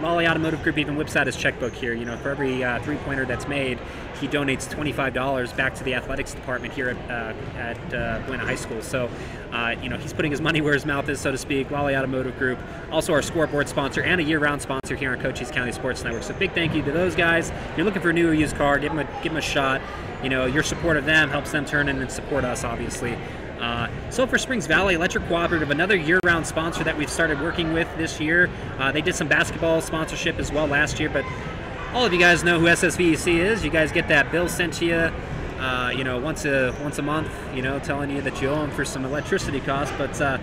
Speaker 1: Lolly Automotive Group even whips out his checkbook here. For every three-pointer that's made, he donates $25 back to the athletics department here at Buena High School. So, he's putting his money where his mouth is, so to speak. Lolly Automotive Group, also our scoreboard sponsor and a year-round sponsor here on Cochise County Sports Network. So, big thank you to those guys. If you're looking for a new or used car, give them a shot. Your support of them helps them turn in and support us, obviously. Sulphur Springs Valley Electric Cooperative, another year-round sponsor that we've started working with this year. They did some basketball sponsorship as well last year, but all of you guys know who SSVEC is. You guys get that bill sent to you, once a month, telling you that you owe them for some electricity costs. But the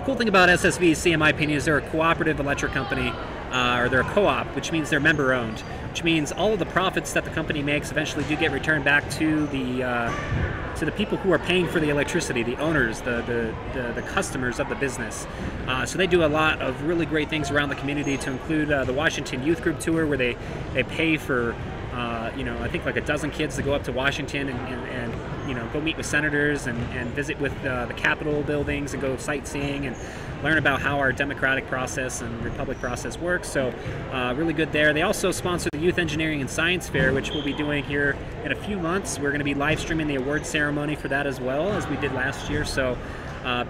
Speaker 1: cool thing about SSVEC, in my opinion, is they're a cooperative electric company, or they're a co-op, which means they're member-owned, which means all of the profits that the company makes eventually do get returned back to the people who are paying for the electricity, the owners, the customers of the business. So they do a lot of really great things around the community, to include the Washington Youth Group Tour, where they pay for I think like a dozen kids to go up to Washington and go meet with senators and visit with the Capitol buildings and go sightseeing and learn about how our democratic process and republic process works. So really good there. They also sponsor the Youth Engineering and Science Fair, which we'll be doing here in a few months. We're going to be live streaming the award ceremony for that as well, as we did last year. So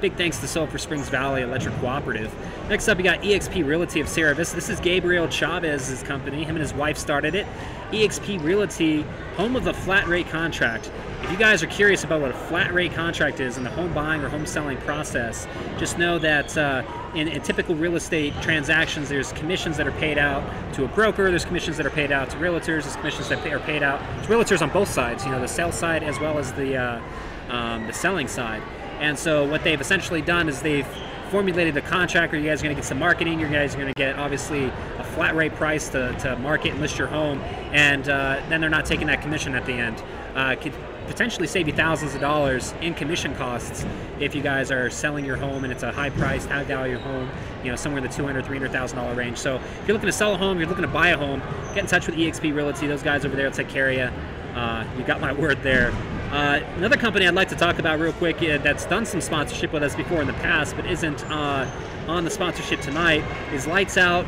Speaker 1: big thanks to Sulphur Springs Valley Electric Cooperative. Next up, we got EXP Realty of Sierra Vista. This is Gabriel Chavez's company. Him and his wife started it. EXP Realty, home of the flat rate contract. If you guys are curious about what a flat rate contract is in the home buying or home selling process, just know that in typical real estate transactions, there's commissions that are paid out to a broker, there's commissions that are paid out to realtors, there's commissions that are paid out to realtors on both sides, the sales side as well as the selling side. And so what they've essentially done is they've formulated a contract where you guys are going to get some marketing, you guys are going to get obviously a flat rate price to market and list your home, and then they're not taking that commission at the end. Could potentially save you thousands of dollars in commission costs if you guys are selling your home and it's a high priced, high value home, somewhere in the $200,000, $300,000 range. So if you're looking to sell a home, you're looking to buy a home, get in touch with EXP Realty. Those guys over there will take care of you. You got my word there. Another company I'd like to talk about real quick that's done some sponsorship with us before in the past but isn't on the sponsorship tonight is Lights Out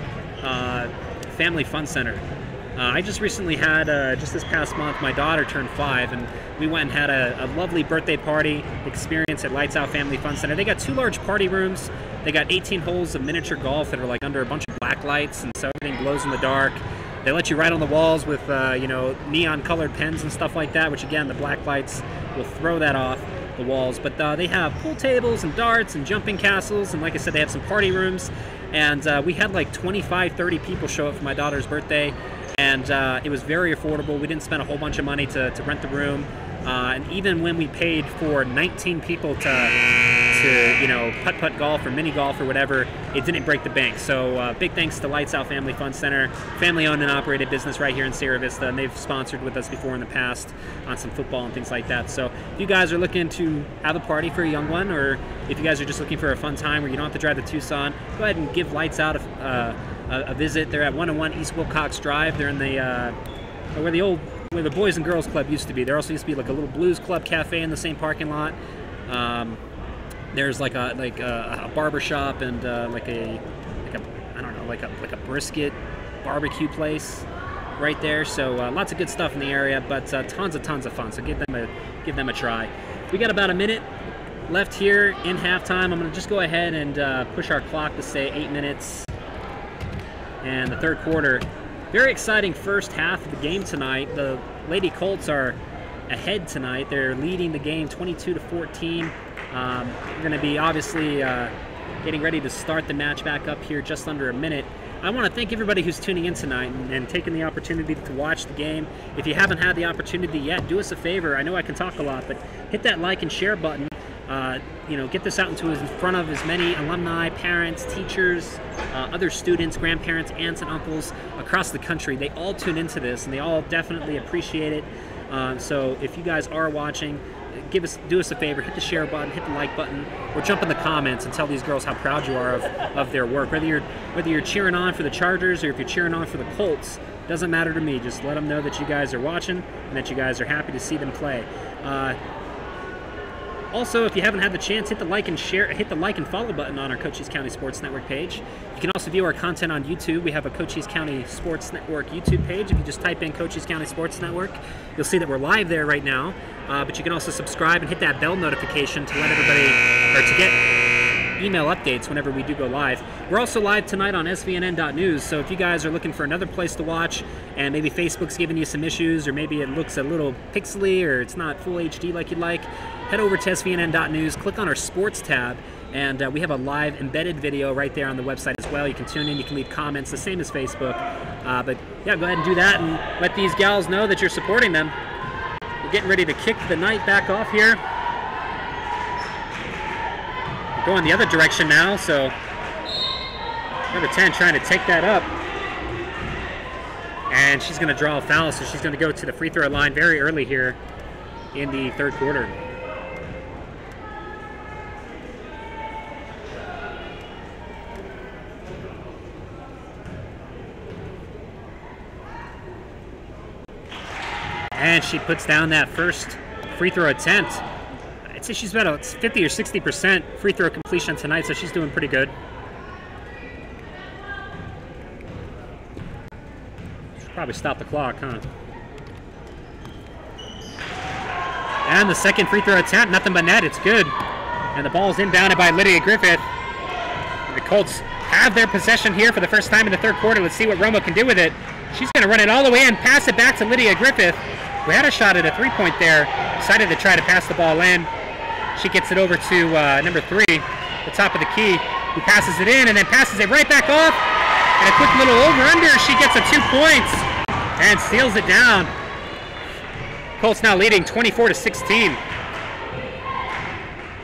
Speaker 1: Family Fun Center. I just recently had, just this past month, my daughter turned 5, and we went and had a lovely birthday party experience at Lights Out Family Fun Center. They got 2 large party rooms. They got 18 holes of miniature golf that are like under a bunch of black lights, and so everything glows in the dark. They let you write on the walls with, neon colored pens and stuff like that, which again, the black lights will throw that off the walls. But they have pool tables and darts and jumping castles, and like I said, they have some party rooms. And we had like 25, 30 people show up for my daughter's birthday, and it was very affordable. We didn't spend a whole bunch of money to rent the room. And even when we paid for 19 people to putt-putt golf or mini golf or whatever, it didn't break the bank. So big thanks to Lights Out Family Fun Center, family-owned and operated business right here in Sierra Vista, and they've sponsored with us before in the past on some football and things like that. So if you guys are looking to have a party for a young one, or if you guys are just looking for a fun time where you don't have to drive to Tucson, go ahead and give Lights Out a visit. They're at 101 East Wilcox Drive. They're in the where the Boys and Girls Club used to be. There also used to be like a little blues club cafe in the same parking lot. There's like a barber shop and like a brisket barbecue place right there. So lots of good stuff in the area, but tons of fun. So give them a try. We got about a minute left here in halftime. I'm gonna just go ahead and push our clock to say 8 minutes. And the third quarter. Very exciting first half of the game tonight. The Lady Colts are ahead tonight. They're leading the game 22-14. We're going to be obviously getting ready to start the match back up here just under a minute. I want to thank everybody who's tuning in tonight and taking the opportunity to watch the game. If you haven't had the opportunity yet, do us a favor. I know I can talk a lot, but hit that like and share button. Get this out in front of as many alumni, parents, teachers, other students, grandparents, aunts and uncles across the country. They all tune into this, and they all definitely appreciate it. So if you guys are watching, do us a favor, hit the share button, hit the like button, or jump in the comments and tell these girls how proud you are of their work. Whether you're cheering on for the Chargers or if you're cheering on for the Colts, Doesn't matter to me. Just let them know that you guys are watching and that you guys are happy to see them play. Also, if you haven't had the chance, hit the like and follow button on our Cochise County Sports Network page. You can also view our content on YouTube. We have a Cochise County Sports Network YouTube page. If you just type in Cochise County Sports Network, you'll see that we're live there right now. But you can also subscribe and hit that bell notification to let everybody, or to get email updates whenever we do go live. We're also live tonight on svnn.news, so if you guys are looking for another place to watch and maybe Facebook's giving you some issues, or maybe it looks a little pixely or it's not full HD like you'd like, head over to svnn.news, click on our sports tab, and we have a live embedded video right there on the website as well. You can tune in, you can leave comments, the same as Facebook. But yeah, go ahead and do that and let these gals know that you're supporting them. We're getting ready to kick the night back off here. Going the other direction now, so number 10 trying to take that up, and she's going to draw a foul, so she's going to go to the free throw line very early here in the third quarter. And she puts down that first free throw attempt. I'd say she's about 50 or 60% free throw completion tonight, so she's doing pretty good. Should probably stop the clock, huh? And the second free throw attempt, nothing but net, it's good. And the ball is inbounded by Lydia Griffith. The Colts have their possession here for the first time in the third quarter. Let's see what Roma can do with it. She's going to run it all the way and pass it back to Lydia Griffith, who had a shot at a three-point there, decided to try to pass the ball in. She gets it over to number 3, the top of the key, who passes it in and then passes it right back off. And a quick little over-under. She gets a 2 points and seals it down. Colts now leading 24-16.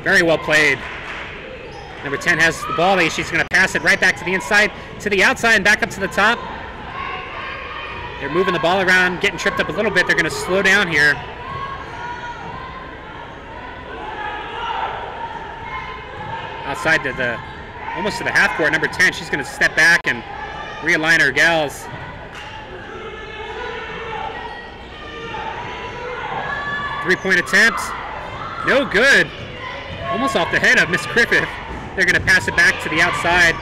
Speaker 1: Very well played. Number 10 has the ball. She's going to pass it right back to the inside, to the outside, and back up to the top. They're moving the ball around, getting tripped up a little bit. They're going to slow down here. Outside to almost to the half court, number 10, she's going to step back and realign her gals. Three-point attempt, no good. Almost off the head of Miss Griffith. They're going to pass it back to the outside.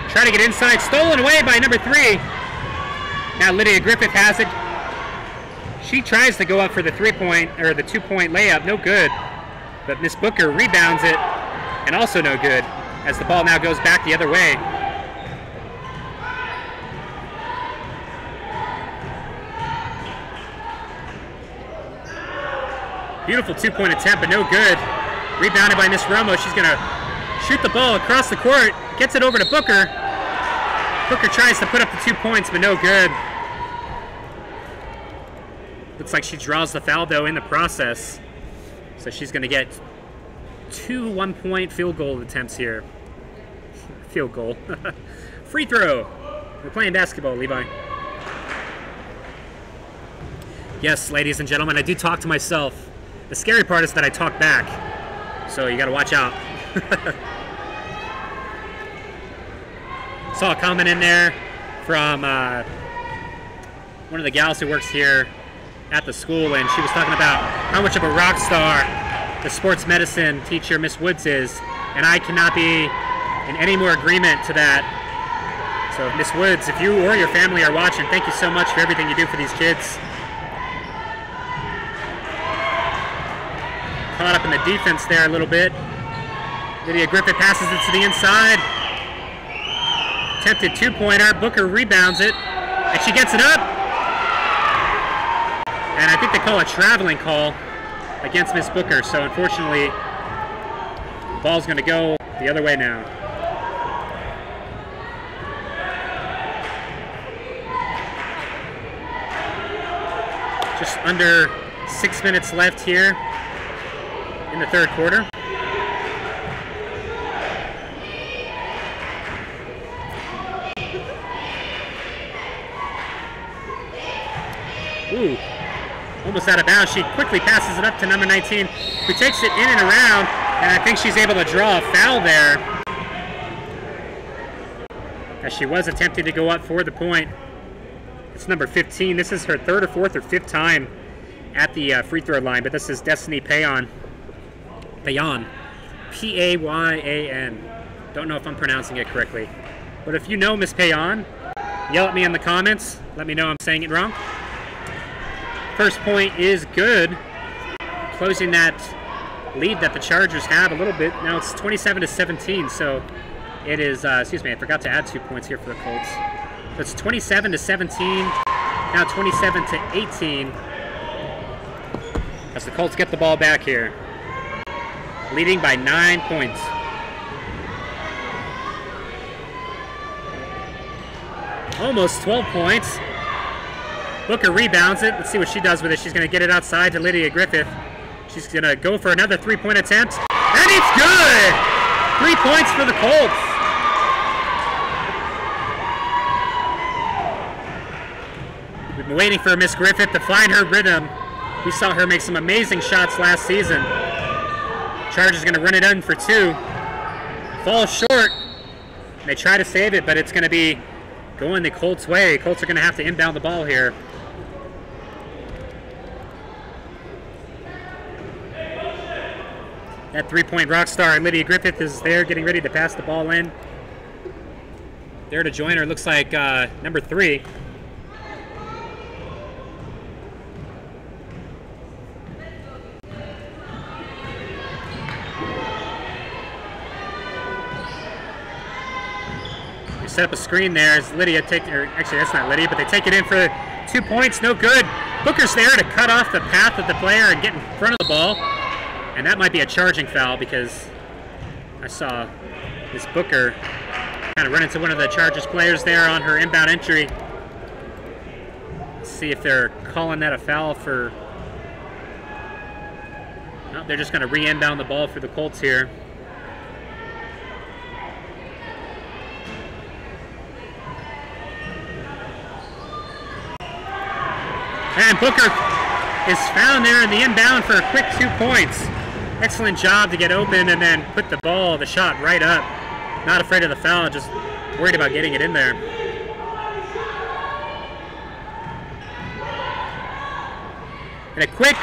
Speaker 1: Try to get inside, stolen away by number 3. Now Lydia Griffith has it. She tries to go up for the 3-point, or the 2-point layup, no good. But Miss Booker rebounds it, and also no good, as the ball now goes back the other way. Beautiful 2-point attempt, but no good. Rebounded by Miss Romo. She's going to shoot the ball across the court, gets it over to Booker. Booker tries to put up the 2 points, but no good. Looks like she draws the foul, though, in the process. So she's going to get 2 one-point field goal attempts here. Field goal. Free throw. We're playing basketball, Levi. Yes, ladies and gentlemen, I do talk to myself. The scary part is that I talk back. So you got to watch out. Saw a comment in there from one of the gals who works here at the school, and she was talking about how much of a rock star the sports medicine teacher, Miss Woods, is, and I cannot be in any more agreement to that. So, Miss Woods, if you or your family are watching, thank you so much for everything you do for these kids. Caught up in the defense there a little bit. Lydia Griffith passes it to the inside. Attempted 2-pointer. Booker rebounds it, and she gets it up. And I think they call a traveling call against Miss Booker. So unfortunately, the ball's going to go the other way now. Just under 6 minutes left here in the third quarter. Ooh, almost out of bounds. She quickly passes it up to number 19, who takes it in and around, and I think she's able to draw a foul there, as she was attempting to go up for the point.
Speaker 2: It's number 15. This is her third or fourth or fifth time at the free throw line, but this is Destiny Payan. Payan. P-A-Y-A-N. Don't know if I'm pronouncing it correctly. But if you know Miss Payan, yell at me in the comments. Let me know I'm saying it wrong. First point is good. Closing that lead that the Chargers have a little bit. Now it's 27-17, so it is, excuse me, I forgot to add 2 points here for the Colts. So it's 27-17, now 27-18. As the Colts get the ball back here. Leading by 9 points. Almost 12 points. Booker rebounds it. Let's see what she does with it. She's going to get it outside to Lydia Griffith. She's going to go for another three-point attempt. And it's good! 3 points for the Colts. We've been waiting for Miss Griffith to find her rhythm. We saw her make some amazing shots last season. Chargers going to run it in for 2. Falls short. And they try to save it, but it's going to be going the Colts' way. Colts are going to have to inbound the ball here. That three-point rock star, Lydia Griffith, is there getting ready to pass the ball in. There to join her, looks like number 3. They set up a screen there as Lydia actually that's not Lydia, but they take it in for 2 points, no good. Booker's there to cut off the path of the player and get in front of the ball. And that might be a charging foul because I saw Miss Booker kind of run into one of the Chargers players there on her inbound entry. Let's see if they're calling that a foul for... No, they're just going to re-inbound the ball for the Colts here. And Booker is found there in the inbound for a quick 2 points. Excellent job to get open and then put the shot right up. Not afraid of the foul, just worried about getting it in there. And a quick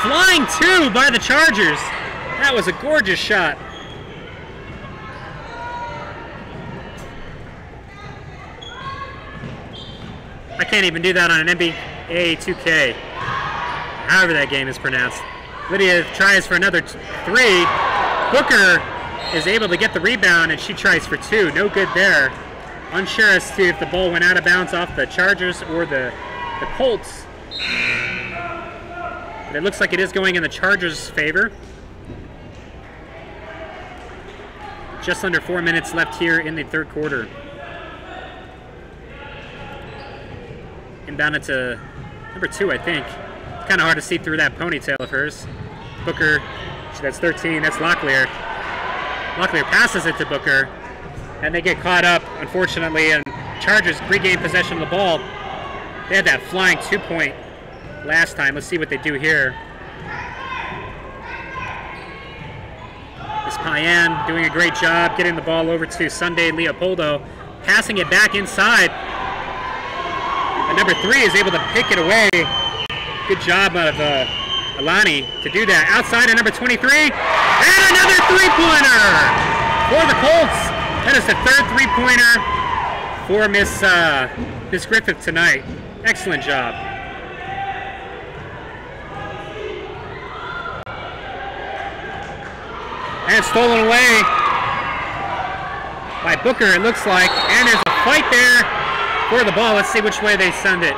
Speaker 2: flying 2 by the Chargers. That was a gorgeous shot. I can't even do that on an NBA 2K. However that game is pronounced. Lydia tries for another 3. Booker is able to get the rebound, and she tries for 2. No good there. Unsure as to if the ball went out of bounds off the Chargers or the Colts. But it looks like it is going in the Chargers' favor. Just under 4 minutes left here in the third quarter. Inbounded to number 2, I think. Kind of hard to see through that ponytail of hers. Booker, that's 13, that's Locklear. Locklear passes it to Booker, and they get caught up, unfortunately, and Chargers regain possession of the ball. They had that flying 2-point last time. Let's see what they do here. Miss Payan doing a great job getting the ball over to Sunday Leopoldo, passing it back inside. And number 3 is able to pick it away. Good job out of Alani to do that. Outside of number 23. And another three-pointer for the Colts. That is the third three-pointer for Miss Griffith tonight. Excellent job. And stolen away by Booker, it looks like. And there's a fight there for the ball. Let's see which way they send it.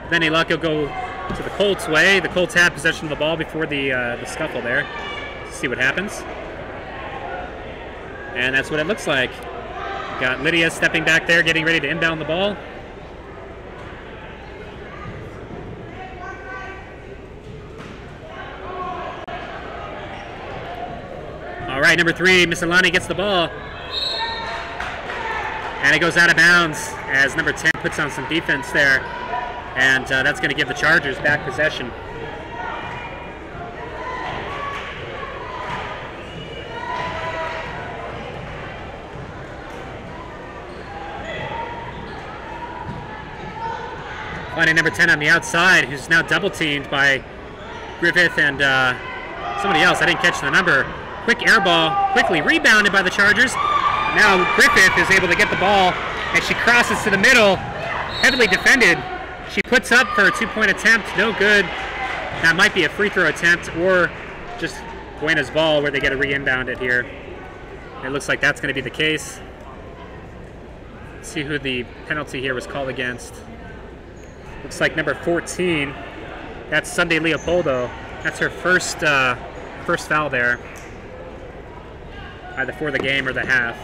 Speaker 2: If any luck, he'll go to the Colts' way. The Colts had possession of the ball before the scuffle there. Let's see what happens. And that's what it looks like. Got Lydia stepping back there, getting ready to inbound the ball. All right, number 3, Miss Alani gets the ball. And it goes out of bounds as number 10 puts on some defense there. And that's going to give the Chargers back possession. Finding number 10 on the outside, who's now double teamed by Griffith and somebody else. I didn't catch the number. Quick air ball, quickly rebounded by the Chargers. Now Griffith is able to get the ball, and she crosses to the middle, heavily defended. She puts up for a 2-point attempt, no good. That might be a free throw attempt or just Buena's ball where they get a re-inbound it here. It looks like that's going to be the case. Let's see who the penalty here was called against. Looks like number 14. That's Sunday Leopoldo. That's her first foul there, either for the game or the half.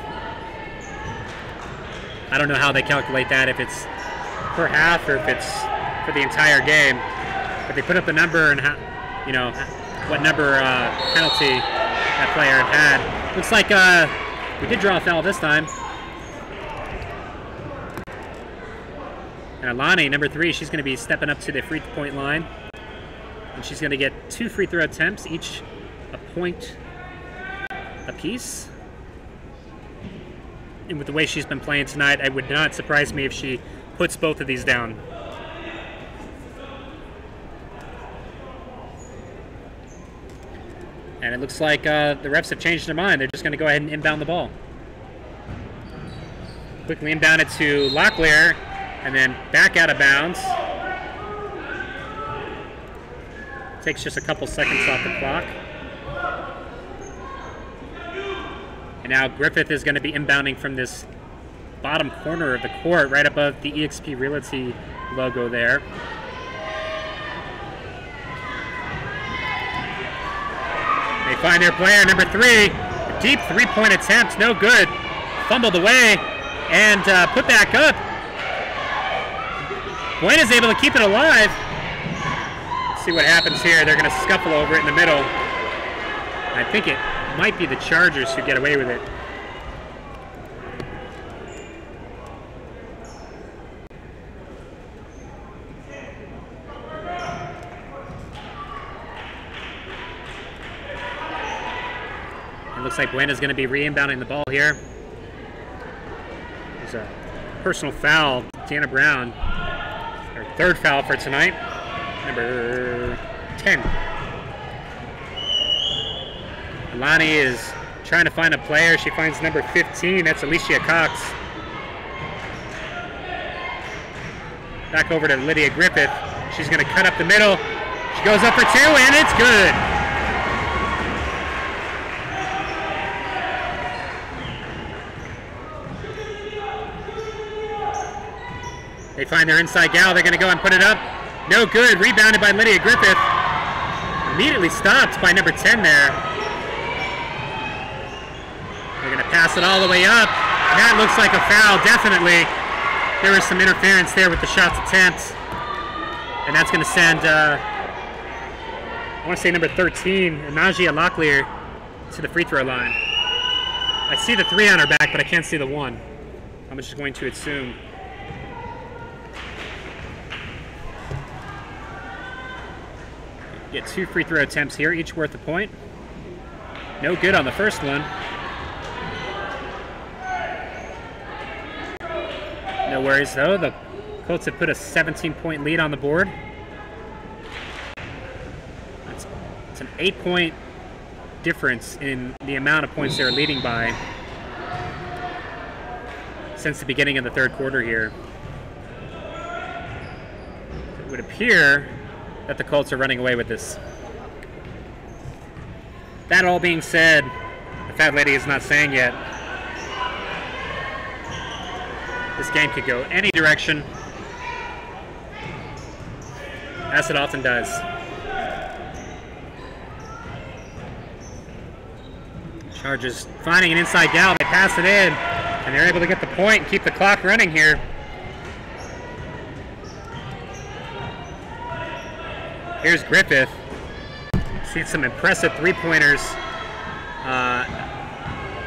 Speaker 2: I don't know how they calculate that, if it's per half or if it's for the entire game. But they put up the number and what number penalty that player had. Looks like we did draw a foul this time. And Alani, number 3, she's going to be stepping up to the free-point line. And she's going to get 2 free throw attempts, each a point apiece. And with the way she's been playing tonight, it would not surprise me if she puts both of these down. And it looks like the refs have changed their mind. They're just going to go ahead and inbound the ball. Quickly inbound it to Locklear, and then back out of bounds. Takes just a couple seconds off the clock. And now Griffith is going to be inbounding from this bottom corner of the court, right above the eXp Realty logo there. They find their player, number 3. A deep 3-point attempt, no good. Fumbled away and put back up. Buena's able to keep it alive. Let's see what happens here. They're going to scuffle over it in the middle. I think it might be the Chargers who get away with it. It looks like Buena's going to be re-inbounding the ball here. There's a personal foul. Deanna Brown, her 3rd foul for tonight. Number 10. Alani is trying to find a player. She finds number 15. That's Alicia Cox. Back over to Lydia Griffith. She's going to cut up the middle. She goes up for 2, and it's good. They find their inside gal. They're going to go and put it up. No good. Rebounded by Lydia Griffith. Immediately stopped by number 10 there. They're going to pass it all the way up. And that looks like a foul, definitely. There was some interference there with the shots attempt. And that's going to send, I want to say number 13, Najia Locklear, to the free throw line. I see the 3 on her back, but I can't see the 1. I'm just going to assume. Get 2 free throw attempts here, each worth a point. No good on the first one. No worries though, the Colts have put a 17-point lead on the board. It's an 8-point difference in the amount of points they're leading by since the beginning of the 3rd quarter here. It would appear that the Colts are running away with this. That all being said, the fat lady is not saying yet. This game could go any direction, as it often does. Chargers finding an inside gal, they pass it in, and they're able to get the point and keep the clock running here. Here's Griffith. Seen some impressive 3-pointers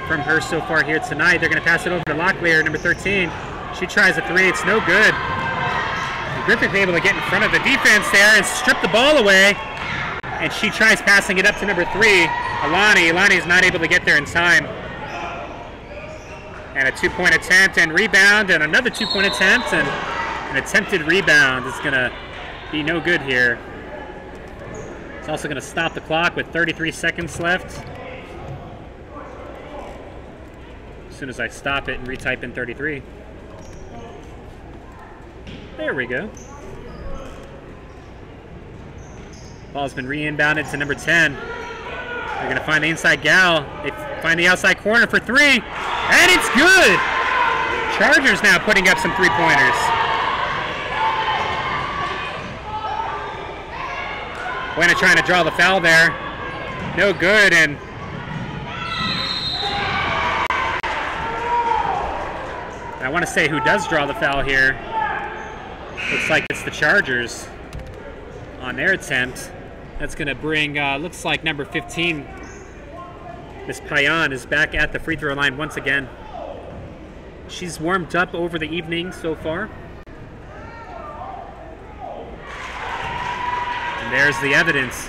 Speaker 2: from her so far here tonight. They're going to pass it over to Locklear, number 13. She tries a 3. It's no good. And Griffith able to get in front of the defense there and strip the ball away. And she tries passing it up to number 3, Alani. Alani is not able to get there in time. And a 2-point attempt and rebound and another 2-point attempt. And An attempted rebound is going to be no good here. It's also going to stop the clock with 33 seconds left. As soon as I stop it and retype in 33. There we go. Ball's been re-inbounded to number 10. They're going to find the inside gal. They find the outside corner for three. And it's good! Chargers now putting up some three-pointers. Buena trying to draw the foul there. No good, and I want to say who does draw the foul here. Looks like it's the Chargers on their attempt. That's going to bring, looks like number 15, Miss Payan, is back at the free throw line once again. She's warmed up over the evening so far. And there's the evidence.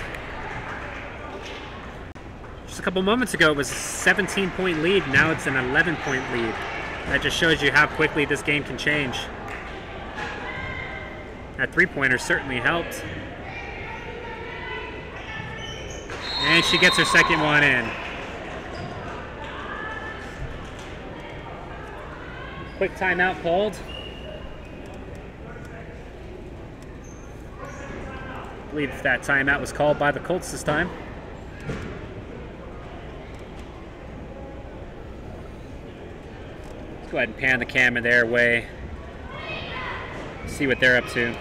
Speaker 2: Just a couple moments ago, it was a 17-point lead. Now it's an 11-point lead. That just shows you how quickly this game can change. That three-pointer certainly helped. And she gets her second one in. Quick timeout called. I believe that timeout was called by the Colts this time. Let's go ahead and pan the camera their way. See what they're up to.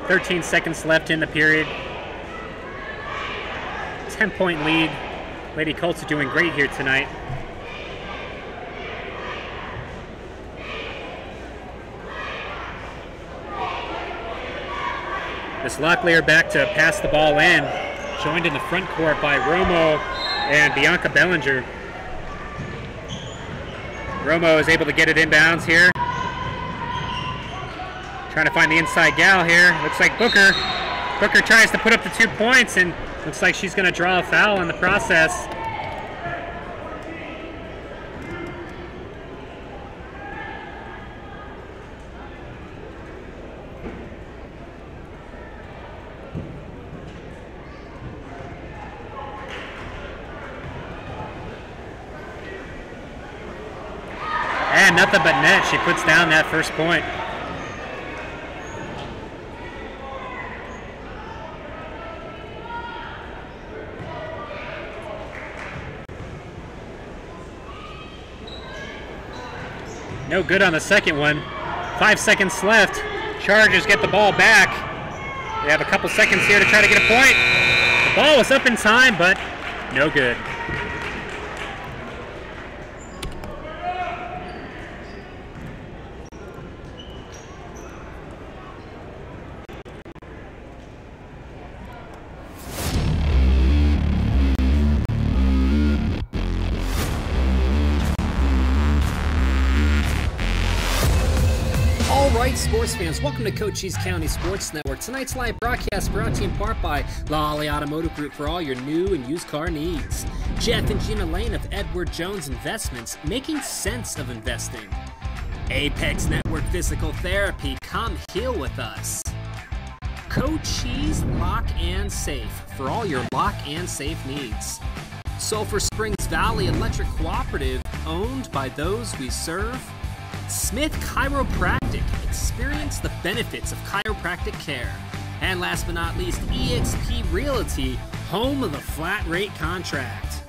Speaker 2: "13 seconds left in the period. 10-point lead. Lady Colts are doing great here tonight. Miss Locklear back to pass the ball in. Joined in the front court by Romo and Bianca Bellinger. Romo is able to get it inbounds here. Trying to find the inside gal here. Looks like Booker. Booker tries to put up the 2 points, and looks like she's going to draw a foul in the process. And nothing but net. She puts down that first point. No good on the second one. 5 seconds left. Chargers get the ball back. They have a couple seconds here to try to get a point. The ball was up in time, but no good.
Speaker 1: Sports fans, welcome to Cochise County Sports Network. Tonight's live broadcast brought to you in part by Lolly Automotive Group for all your new and used car needs. Jeff and Gina Lane of Edward Jones Investments, making sense of investing. Apex Network Physical Therapy, come heal with us. Cochise Lock and Safe for all your lock and safe needs. Sulphur Springs Valley Electric Cooperative, owned by those we serve. Smith Chiropractic, experience the benefits of chiropractic care. And last but not least, eXp Realty, home of the flat rate contract.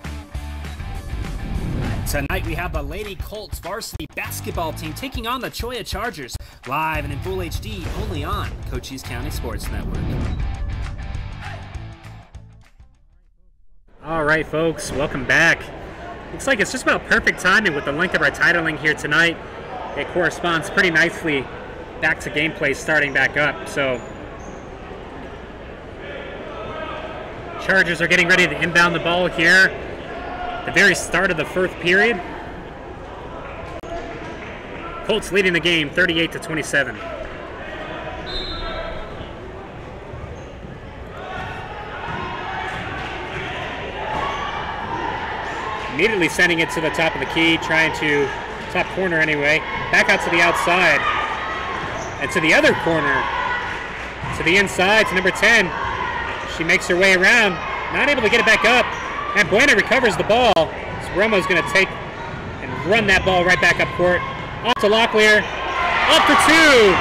Speaker 1: Tonight we have the Lady Colts varsity basketball team taking on the Cholla Chargers, live and in full HD, only on Cochise County Sports Network.
Speaker 2: All right, folks, welcome back. Looks like it's just about perfect timing with the length of our titling here tonight. It corresponds pretty nicely back to gameplay starting back up. So Chargers are getting ready to inbound the ball here at the very start of the fourth period. Colts leading the game 38-27. Immediately sending it to the top of the key, trying to, top corner anyway. Back out to the outside. And to the other corner. To the inside, to number 10. She makes her way around. Not able to get it back up. And Buena recovers the ball. So Romo's going to take and run that ball right back up court. Off to Locklear. Up for two.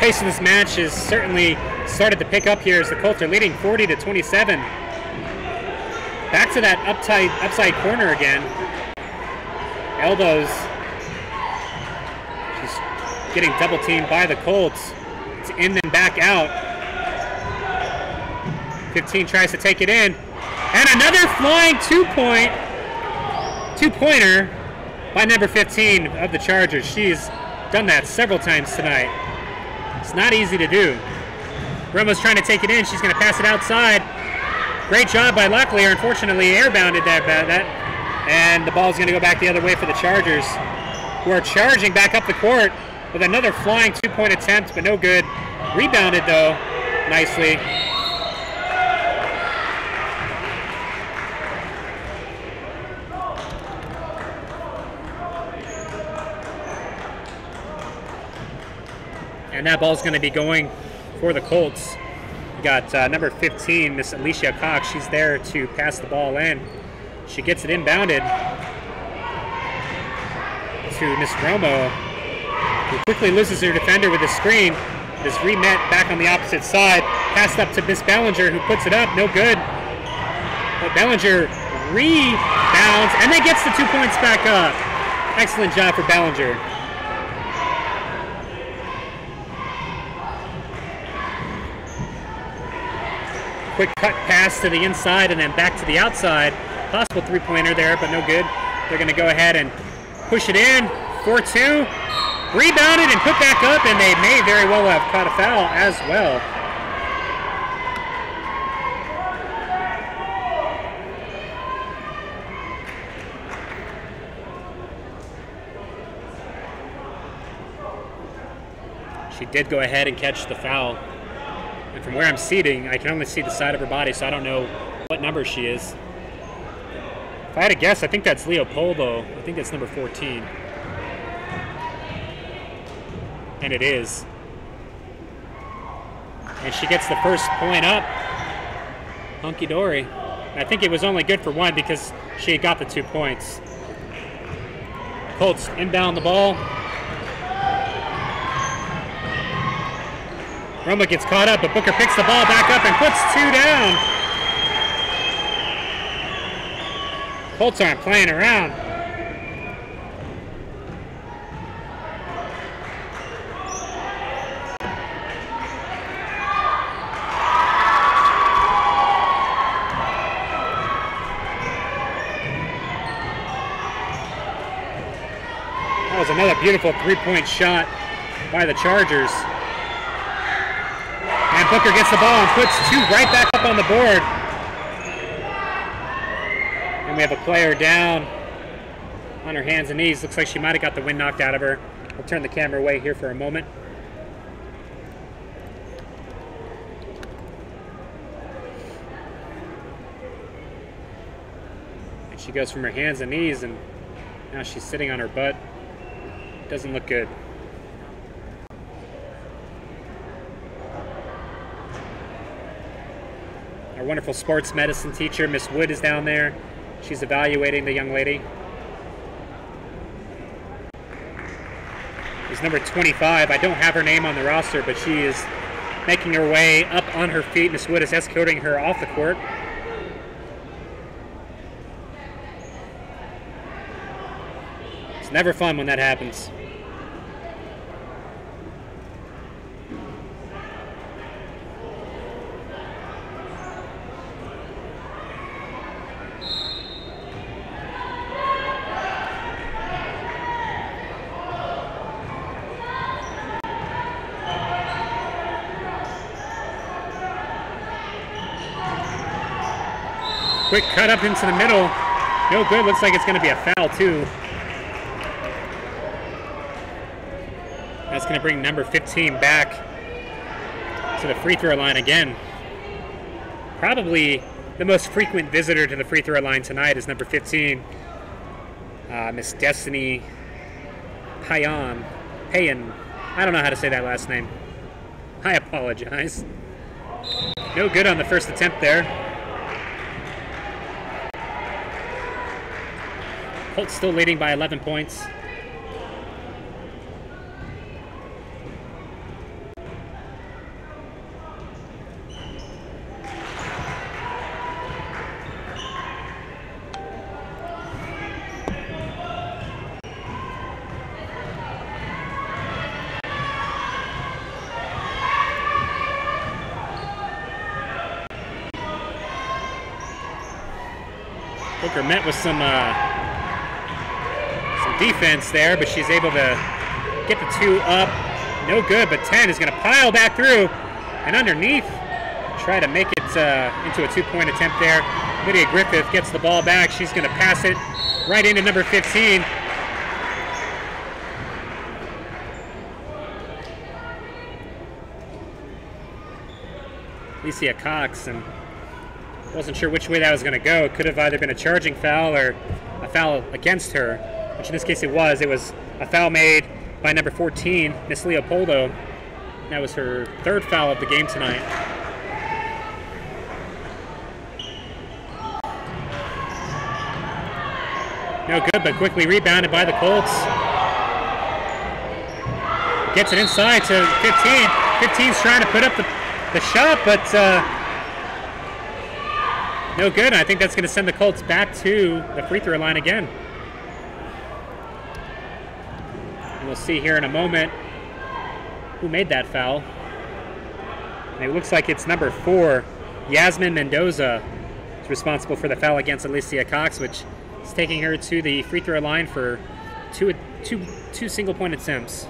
Speaker 2: Pace of this match has certainly started to pick up here as the Colts are leading 40-27. Back to that upside corner again. Elbows. She's getting double teamed by the Colts. It's in and back out. 15 tries to take it in. And another flying two-pointer by number 15 of the Chargers. She's done that several times tonight. It's not easy to do. Romo's trying to take it in. She's going to pass it outside. Great job by Locklear. Unfortunately, airbounded that. And the ball's going to go back the other way for the Chargers, who are charging back up the court with another flying two-point attempt, but no good. Rebounded, though, nicely. And that ball's going to be going for the Colts. We got number 15, Miss Alicia Cox. She's there to pass the ball in. She gets it inbounded to Miss Romo, who quickly loses her defender with a screen. It is remet back on the opposite side. Passed up to Miss Bellinger, who puts it up. No good. But Bellinger rebounds and then gets the 2 points back up. Excellent job for Bellinger. Quick cut pass to the inside and then back to the outside. Possible three-pointer there, but no good. They're going to go ahead and push it in. 4-2. Rebounded and put back up, and they may very well have caught a foul as well. She did go ahead and catch the foul. And from where I'm seating, I can only see the side of her body, so I don't know what number she is. If I had to guess, I think that's Leopoldo. I think that's number 14. And it is. And she gets the first point up. Hunky-dory. I think it was only good for one because she had got the 2 points. Colts inbound the ball. Roma gets caught up, but Booker picks the ball back up and puts 2 down. Colts aren't playing around. That was another beautiful three-point shot by the Chargers. And Booker gets the ball and puts 2 right back up on the board. And we have a player down on her hands and knees. Looks like she might have got the wind knocked out of her. I'll turn the camera away here for a moment. And she goes from her hands and knees, and now she's sitting on her butt. Doesn't look good. Our wonderful sports medicine teacher, Miss Wood, is down there. She's evaluating the young lady. Is number 25. I don't have her name on the roster, but she is making her way up on her feet. Miss Wood is escorting her off the court. It's never fun when that happens. Quick cut up into the middle. No good. Looks like it's going to be a foul, too. That's going to bring number 15 back to the free throw line again. Probably the most frequent visitor to the free throw line tonight is number 15, Miss Destiny Payan. I don't know how to say that last name. I apologize. No good on the first attempt there. Colts still leading by 11 points. Booker met with some defense there, but she's able to get the 2 up. No good, but 10 is going to pile back through and underneath. Try to make it into a 2-point attempt there. Lydia Griffith gets the ball back. She's going to pass it right into number 15. Alicia Cox, and wasn't sure which way that was going to go. It could have either been a charging foul or a foul against her, which in this case it was. It was a foul made by number 14, Miss Leopoldo. That was her 3rd foul of the game tonight. No good, but quickly rebounded by the Colts. Gets it inside to 15. 15's trying to put up the shot, but no good. I think that's going to send the Colts back to the free throw line again. And we'll see here in a moment who made that foul. And it looks like it's number 4, Yasmin Mendoza, is responsible for the foul against Alicia Cox, which is taking her to the free throw line for two single-point attempts.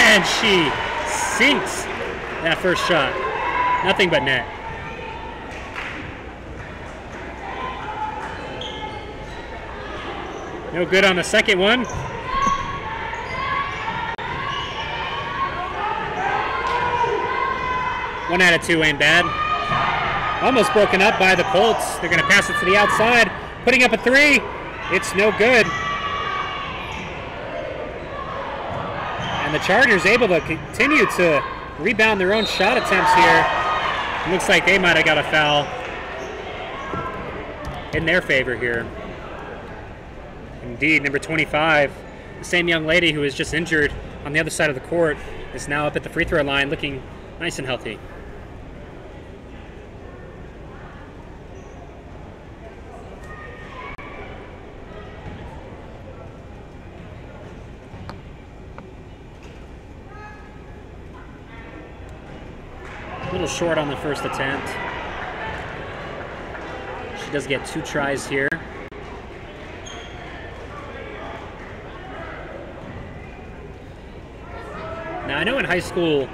Speaker 2: And she sinks that first shot. Nothing but net. No good on the second one. One out of 2 ain't bad. Almost broken up by the Colts. They're going to pass it to the outside. Putting up a 3. It's no good. And the Chargers able to continue to rebound their own shot attempts here. It looks like they might have got a foul in their favor here. Indeed, number 25, the same young lady who was just injured on the other side of the court, is now up at the free throw line looking nice and healthy. A little short on the first attempt. She does get 2 tries here. Now, I know in high school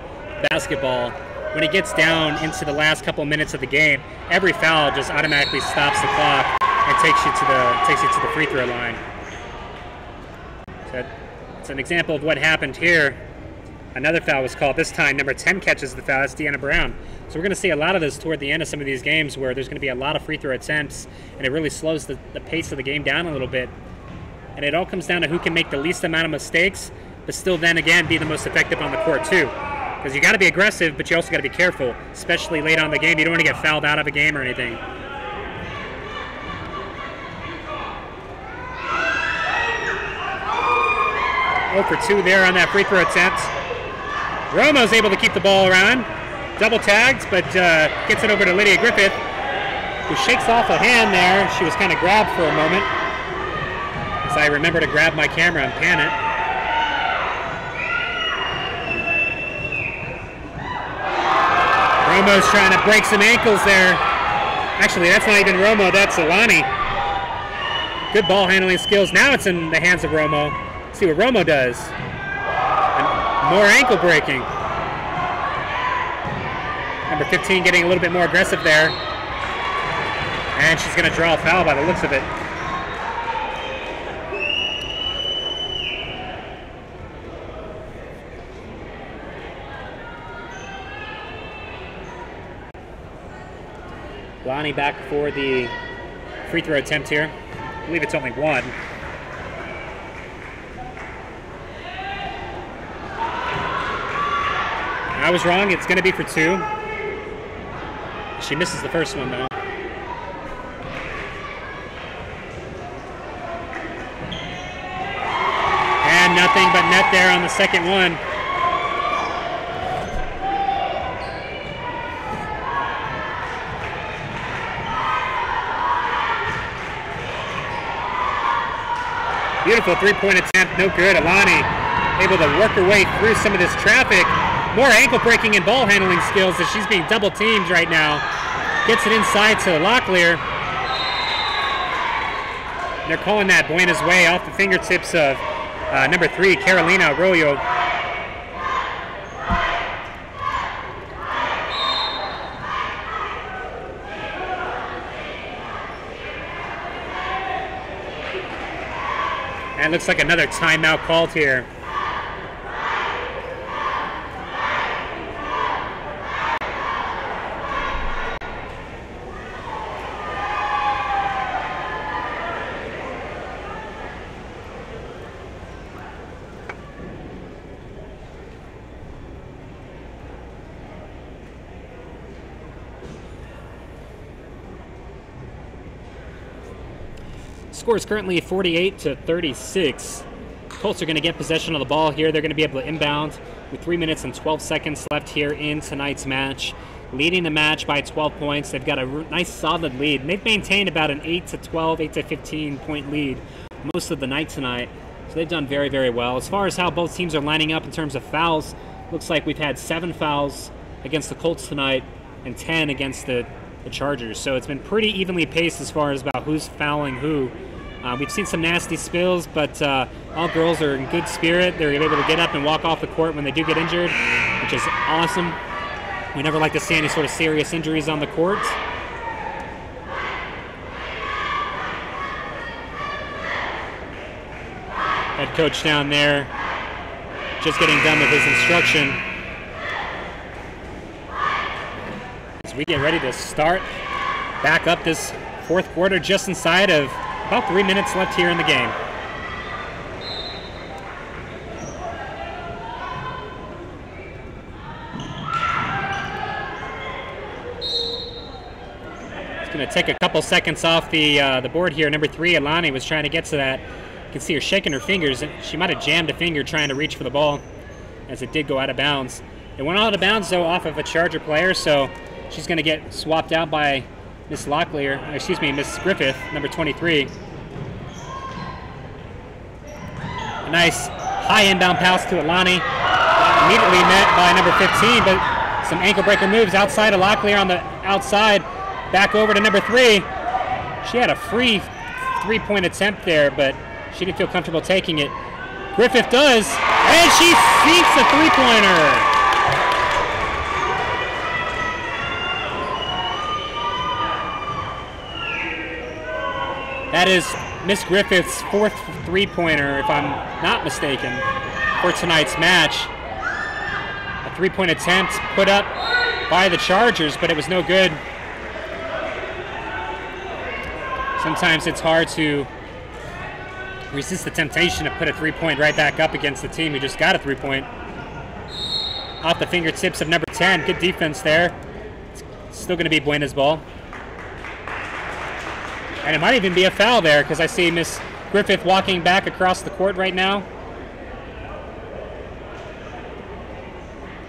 Speaker 2: basketball, when it gets down into the last couple minutes of the game, every foul just automatically stops the clock and takes you to the free throw line. So it's an example of what happened here. Another foul was called. This time, number 10 catches the foul. That's Deanna Brown. So we're going to see a lot of this toward the end of some of these games where there's going to be a lot of free throw attempts, and it really slows the pace of the game down a little bit. And it all comes down to who can make the least amount of mistakes, but still then again be the most effective on the court too. Because you got to be aggressive, but you also got to be careful, especially late on in the game. You don't want to get fouled out of a game or anything. Oh for 2 there on that free throw attempt. Romo's able to keep the ball around. Double tagged, but gets it over to Lydia Griffith, who shakes off a hand there. She was kind of grabbed for a moment. As I remember to grab my camera and pan it. Romo's trying to break some ankles there. Actually, that's not even Romo, that's Alani. Good ball handling skills. Now it's in the hands of Romo. Let's see what Romo does. And more ankle breaking. Number 15 getting a little bit more aggressive there. And she's going to draw a foul by the looks of it. Lonnie back for the free throw attempt here. I believe it's only one. I was wrong. It's going to be for two. She misses the first one, though. And nothing but net there on the second one. Beautiful three-point attempt, no good. Alani able to work her way through some of this traffic. More ankle breaking and ball handling skills as she's being double teamed right now. Gets it inside to Locklear. They're calling that Buena's way off the fingertips of number 3, Carolina Arroyo. And it looks like another timeout called here. Score is currently 48-36. Colts are going to get possession of the ball here. They're going to be able to inbound with 3 minutes and 12 seconds left here in tonight's match. Leading the match by 12 points. They've got a nice solid lead. And they've maintained about an 8-12, 8-15 point lead most of the night tonight. So they've done very, very well. As far as how both teams are lining up in terms of fouls, looks like we've had 7 fouls against the Colts tonight and 10 against the Chargers. So it's been pretty evenly paced as far as about who's fouling who. We've seen some nasty spills, but all girls are in good spirit. They're able to get up and walk off the court when they do get injured, which is awesome. We never like to see any sort of serious injuries on the court. Head coach down there just getting done with his instruction. As we get ready to start back up this fourth quarter, just inside of about 3 minutes left here in the game. It's going to take a couple seconds off the board here. Number 3, Alani, was trying to get to that. You can see her shaking her fingers. She might have jammed a finger trying to reach for the ball as it did go out of bounds. It went out of bounds, though, off of a Charger player, so she's going to get swapped out by Miss Griffith, number 23. A nice high inbound pass to Alani, immediately met by number 15, but some ankle breaker moves outside of Locklear on the outside, back over to number 3. She had a free three-point attempt there, but she didn't feel comfortable taking it. Griffith does, and she sinks a three-pointer. That is Miss Griffith's 4th three-pointer, if I'm not mistaken, for tonight's match. A three-point attempt put up by the Chargers, but it was no good. Sometimes it's hard to resist the temptation to put a three-point right back up against the team who just got a three-point. Off the fingertips of number 10. Good defense there. It's still going to be Buena's ball. And it might even be a foul there because I see Miss Griffith walking back across the court right now.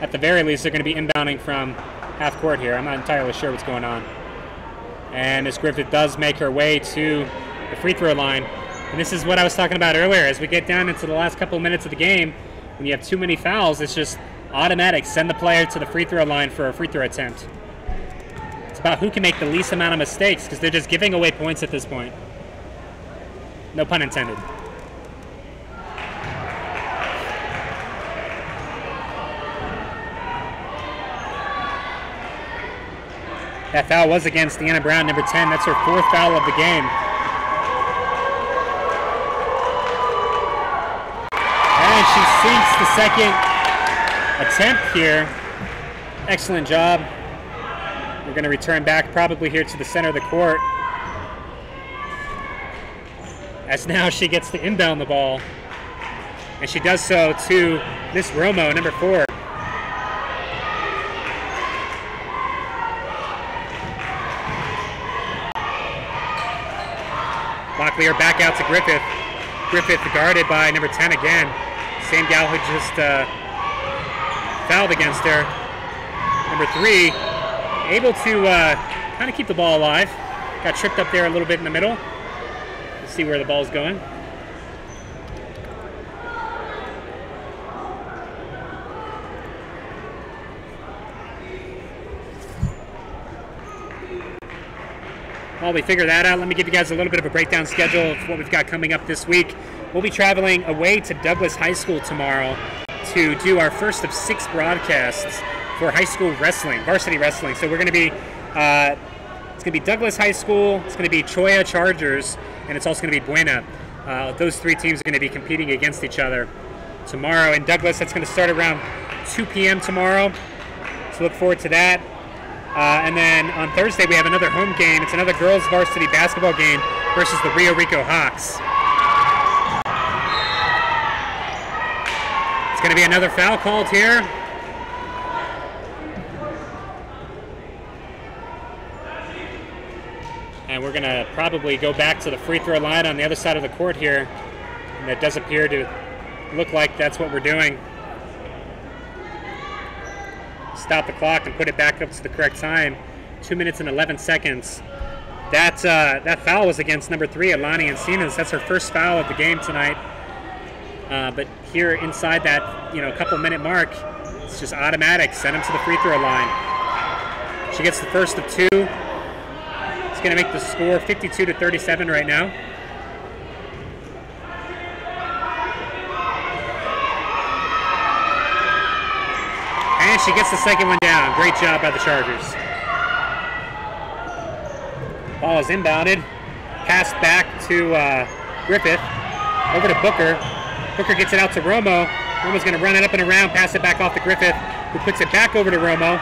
Speaker 2: At the very least, they're going to be inbounding from half court here. I'm not entirely sure what's going on. And Miss Griffith does make her way to the free throw line. And this is what I was talking about earlier. As we get down into the last couple of minutes of the game, when you have too many fouls, it's just automatic. Send the player to the free throw line for a free throw attempt. It's about who can make the least amount of mistakes because they're just giving away points at this point. No pun intended. That foul was against Deanna Brown, number 10. That's her 4th foul of the game. And she sinks the second attempt here. Excellent job. We're going to return back probably here to the center of the court. As now she gets to inbound the ball. And she does so to Miss Romo, number 4. Locklear back out to Griffith. Griffith guarded by number 10 again. Same gal who just fouled against her. Number 3, able to kind of keep the ball alive. Got tripped up there a little bit in the middle. Let's see where the ball's going. While we figure that out, let me give you guys a little bit of a breakdown schedule of what we've got coming up this week. We'll be traveling away to Douglas High School tomorrow to do our first of 6 broadcasts for high school wrestling, varsity wrestling. So we're going to be, it's going to be Douglas High School, it's going to be Choya Chargers, and it's also going to be Buena. Those 3 teams are going to be competing against each other tomorrow in Douglas. That's going to start around 2 p.m. tomorrow, so look forward to that. And then on Thursday, we have another home game. It's another girls varsity basketball game versus the Rio Rico Hawks. It's going to be another foul called here. And we're going to probably go back to the free throw line on the other side of the court here. And it does appear to look like that's what we're doing. Stop the clock and put it back up to the correct time. 2 minutes and 11 seconds. That foul was against number 3, Alani Encinas. That's her first foul of the game tonight. But here inside that, a couple minute mark, it's just automatic. Send him to the free throw line. She gets the first of 2. It's going to make the score 52-37 right now. And she gets the second one down. Great job by the Chargers. Ball is inbounded. Passed back to Griffith. Over to Booker. Booker gets it out to Romo. Romo's going to run it up and around, pass it back off to Griffith, who puts it back over to Romo.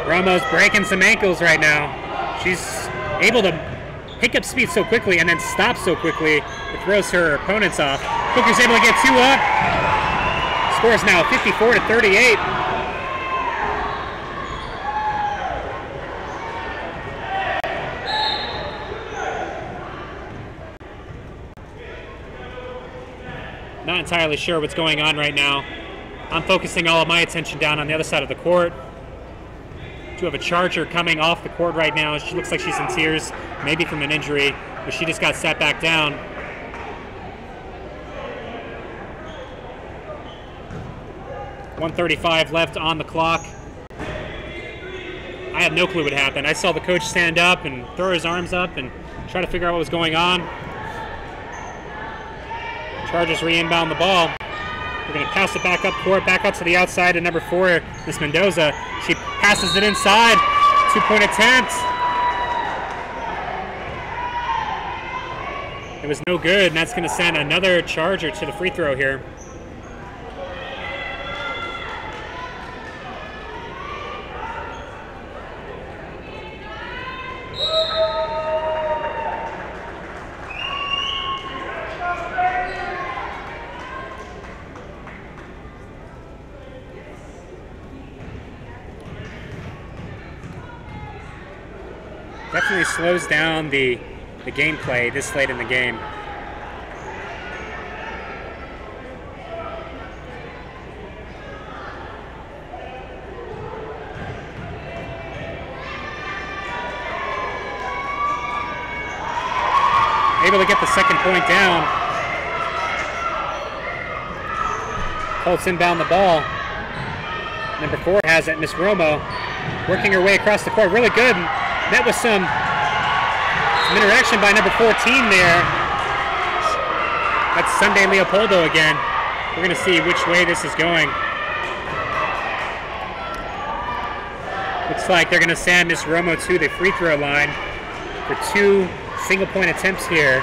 Speaker 2: Romo's breaking some ankles right now. She's able to pick up speed so quickly and then stop so quickly. It throws her opponents off. Booker's able to get 2 up. Score is now 54-38. Not entirely sure what's going on right now. I'm focusing all of my attention down on the other side of the court. We have a Charger coming off the court right now. She looks like she's in tears, maybe from an injury, but she just got sat back down. .135 left on the clock. I had no clue what happened. I saw the coach stand up and throw his arms up and try to figure out what was going on. Chargers re-inbound the ball. We're going to pass it back up court, back out to the outside to number 4, Miss Mendoza. She passes it inside. 2-point attempt. It was no good, and that's going to send another Charger to the free throw here. Definitely slows down the gameplay this late in the game. Able to get the second point down. Colts inbound the ball. Number 4 has it, Miss Romo, working her way across the court. Really good. Met with some interaction by number 14 there. That's Sunday Leopoldo again. We're going to see which way this is going. Looks like they're going to send Miss Romo to the free throw line for 2 single-point attempts here.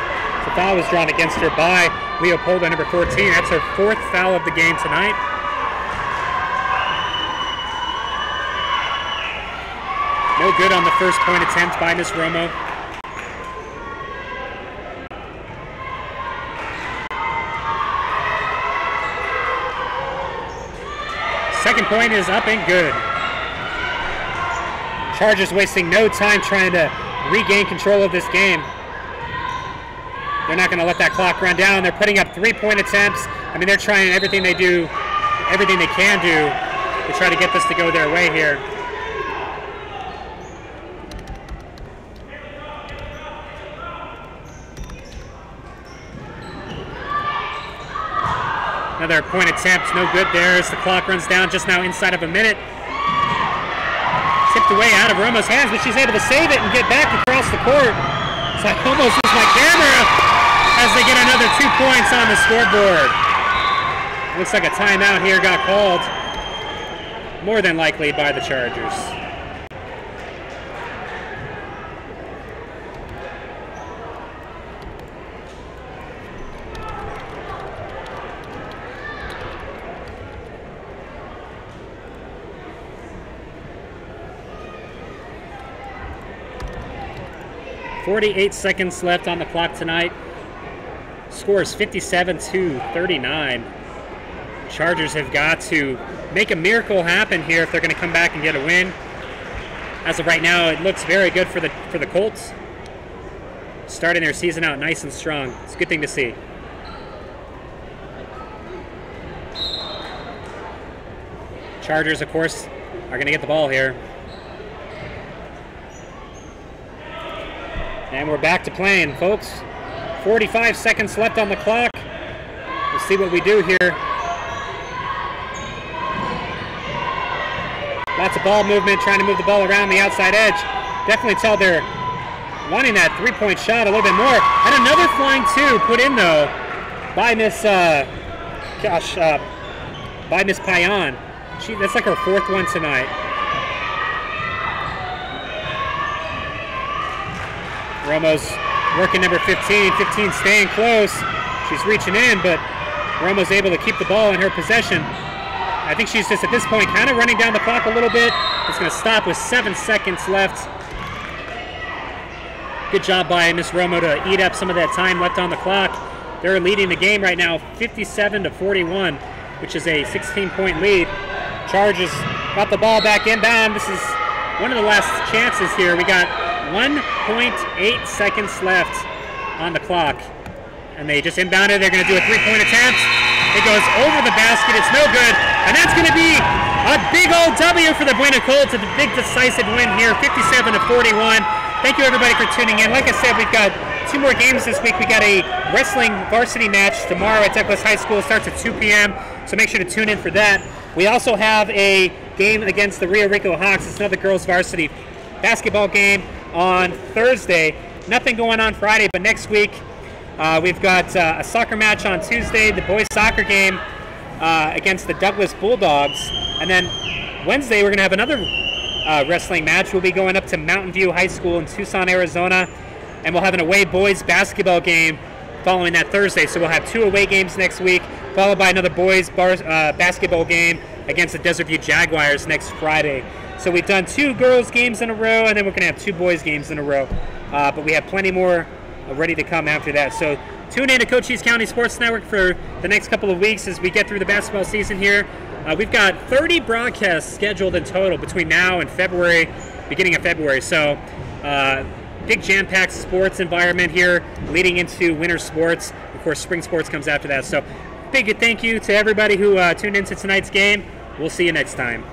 Speaker 2: The foul was drawn against her by Leopoldo, number 14. That's her 4th foul of the game tonight. No good on the first point attempt by Miss Romo. Second point is up and good. Chargers wasting no time trying to regain control of this game. They're not going to let that clock run down. They're putting up 3-point attempts. I mean, they're trying everything they can do to try to get this to go their way here. Another point attempt, no good there as the clock runs down just now inside of a minute. Tipped away out of Romo's hands, but she's able to save it and get back across the court. So I almost lose my camera as they get another 2 points on the scoreboard. Looks like a timeout here got called, more than likely by the Chargers. .48 seconds left on the clock tonight. Score is 57-39. Chargers have got to make a miracle happen here if they're going to come back and get a win. As of right now, it looks very good for the Colts. Starting their season out nice and strong. It's a good thing to see. Chargers, of course, are going to get the ball here. And we're back to playing, folks. 45 seconds left on the clock. We'll see what we do here. Lots of ball movement, trying to move the ball around the outside edge. Definitely tell they're wanting that three-point shot a little bit more. And another flying two put in, though, by Miss by Miss Payan. That's like her fourth one tonight. Romo's working number 15. 15 staying close. She's reaching in, but Romo's able to keep the ball in her possession. I think she's just at this point kind of running down the clock a little bit. It's going to stop with 7 seconds left. Good job by Miss Romo to eat up some of that time left on the clock. They're leading the game right now 57-41, which is a 16-point lead. Chargers got the ball back inbound. This is one of the last chances here. We got 1.8 seconds left on the clock. And they just inbounded. They're going to do a three-point attempt. It goes over the basket. It's no good. And that's going to be a big old W for the Buena Colts. It's a big decisive win here, 57-41. Thank you, everybody, for tuning in. Like I said, we've got 2 more games this week. We got a wrestling varsity match tomorrow at Douglas High School. It starts at 2 p.m., so make sure to tune in for that. We also have a game against the Rio Rico Hawks. It's another girls varsity basketball game on Thursday. Nothing going on Friday, but next week we've got a soccer match on Tuesday, the boys soccer game against the Douglas Bulldogs. And then Wednesday we're going to have another wrestling match. We'll be going up to Mountain View High School in Tucson, Arizona, and we'll have an away boys basketball game following that Thursday. So we'll have 2 away games next week, followed by another boys basketball game against the Desert View Jaguars next Friday. So we've done 2 girls games in a row, and then we're going to have 2 boys games in a row. But we have plenty more ready to come after that. So tune in to Cochise County Sports Network for the next couple of weeks as we get through the basketball season here. We've got 30 broadcasts scheduled in total between now and February, beginning of February. So big jam-packed sports environment here leading into winter sports. Of course, spring sports comes after that. So big thank you to everybody who tuned into tonight's game. We'll see you next time.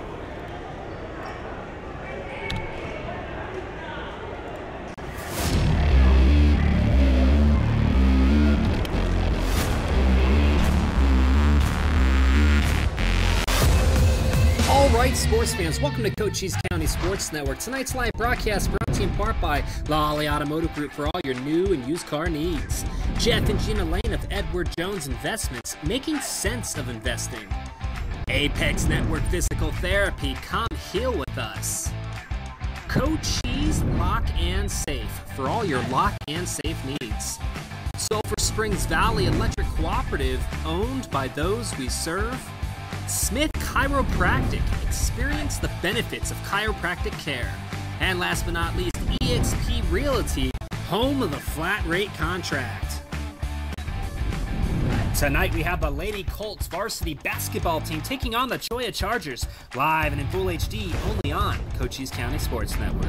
Speaker 1: Alright, sports fans, welcome to Cochise County Sports Network. Tonight's live broadcast brought to you in part by Lolly Automotive Group for all your new and used car needs. Jeff and Gina Lane of Edward Jones Investments, making sense of investing. Apex Network Physical Therapy, come heal with us. Cochise Lock and Safe for all your lock and safe needs. Sulphur Springs Valley Electric Cooperative, owned by those we serve. Smith Chiropractic, experience the benefits of chiropractic care. And last but not least, eXp Realty, home of the flat rate contract. Tonight we have the Lady Colts varsity basketball team taking on the Cholla Chargers, live and in full HD only on Cochise County Sports Network.